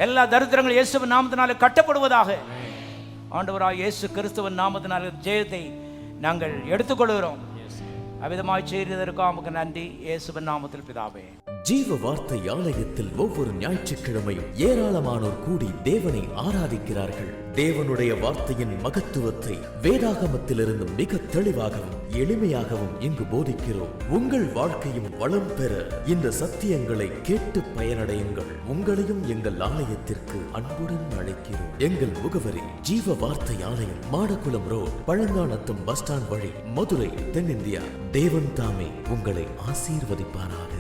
எல்லா தரித்திரங்களும் இயேசுவின் நாமத்தினாலே கட்டப்படுவதாக. ஆண்டவராக இயேசு கிறிஸ்துவின் நாமத்தினாலே ஜெயத்தை நாங்கள் எடுத்துக்கொள்கிறோம். அவ்விதமாய் செய்ததற்கு நமக்கு நன்றி. இயேசுவின் நாமத்தில் பிதாவே. ஜீவ வார்த்தை ஆலயத்தில் ஒவ்வொரு ஞாயிற்றுக்கிழமையும் ஏராளமானோர் கூடி தேவனை ஆராதிக்கிறார்கள். தேவனுடைய வார்த்தையின் மகத்துவத்தை வேதாகமத்திலிருந்து மிக தெளிவாகவும் எளிமையாகவும் இங்கு போதிக்கிறோம். உங்கள் வாழ்க்கையும் வளம் பெற இந்த சத்தியங்களை கேட்டு பயனடையுங்கள். உங்களையும் எங்கள் ஆலயத்திற்கு அன்புடன் அழைக்கிறோம். எங்கள் முகவரி ஜீவ வார்த்தை ஆலயம், Madakkulam road, Palanganatham bus stand வழி, மதுரை, தென்னிந்தியா. தேவன் தாமே உங்களை ஆசீர்வதிப்பாராக.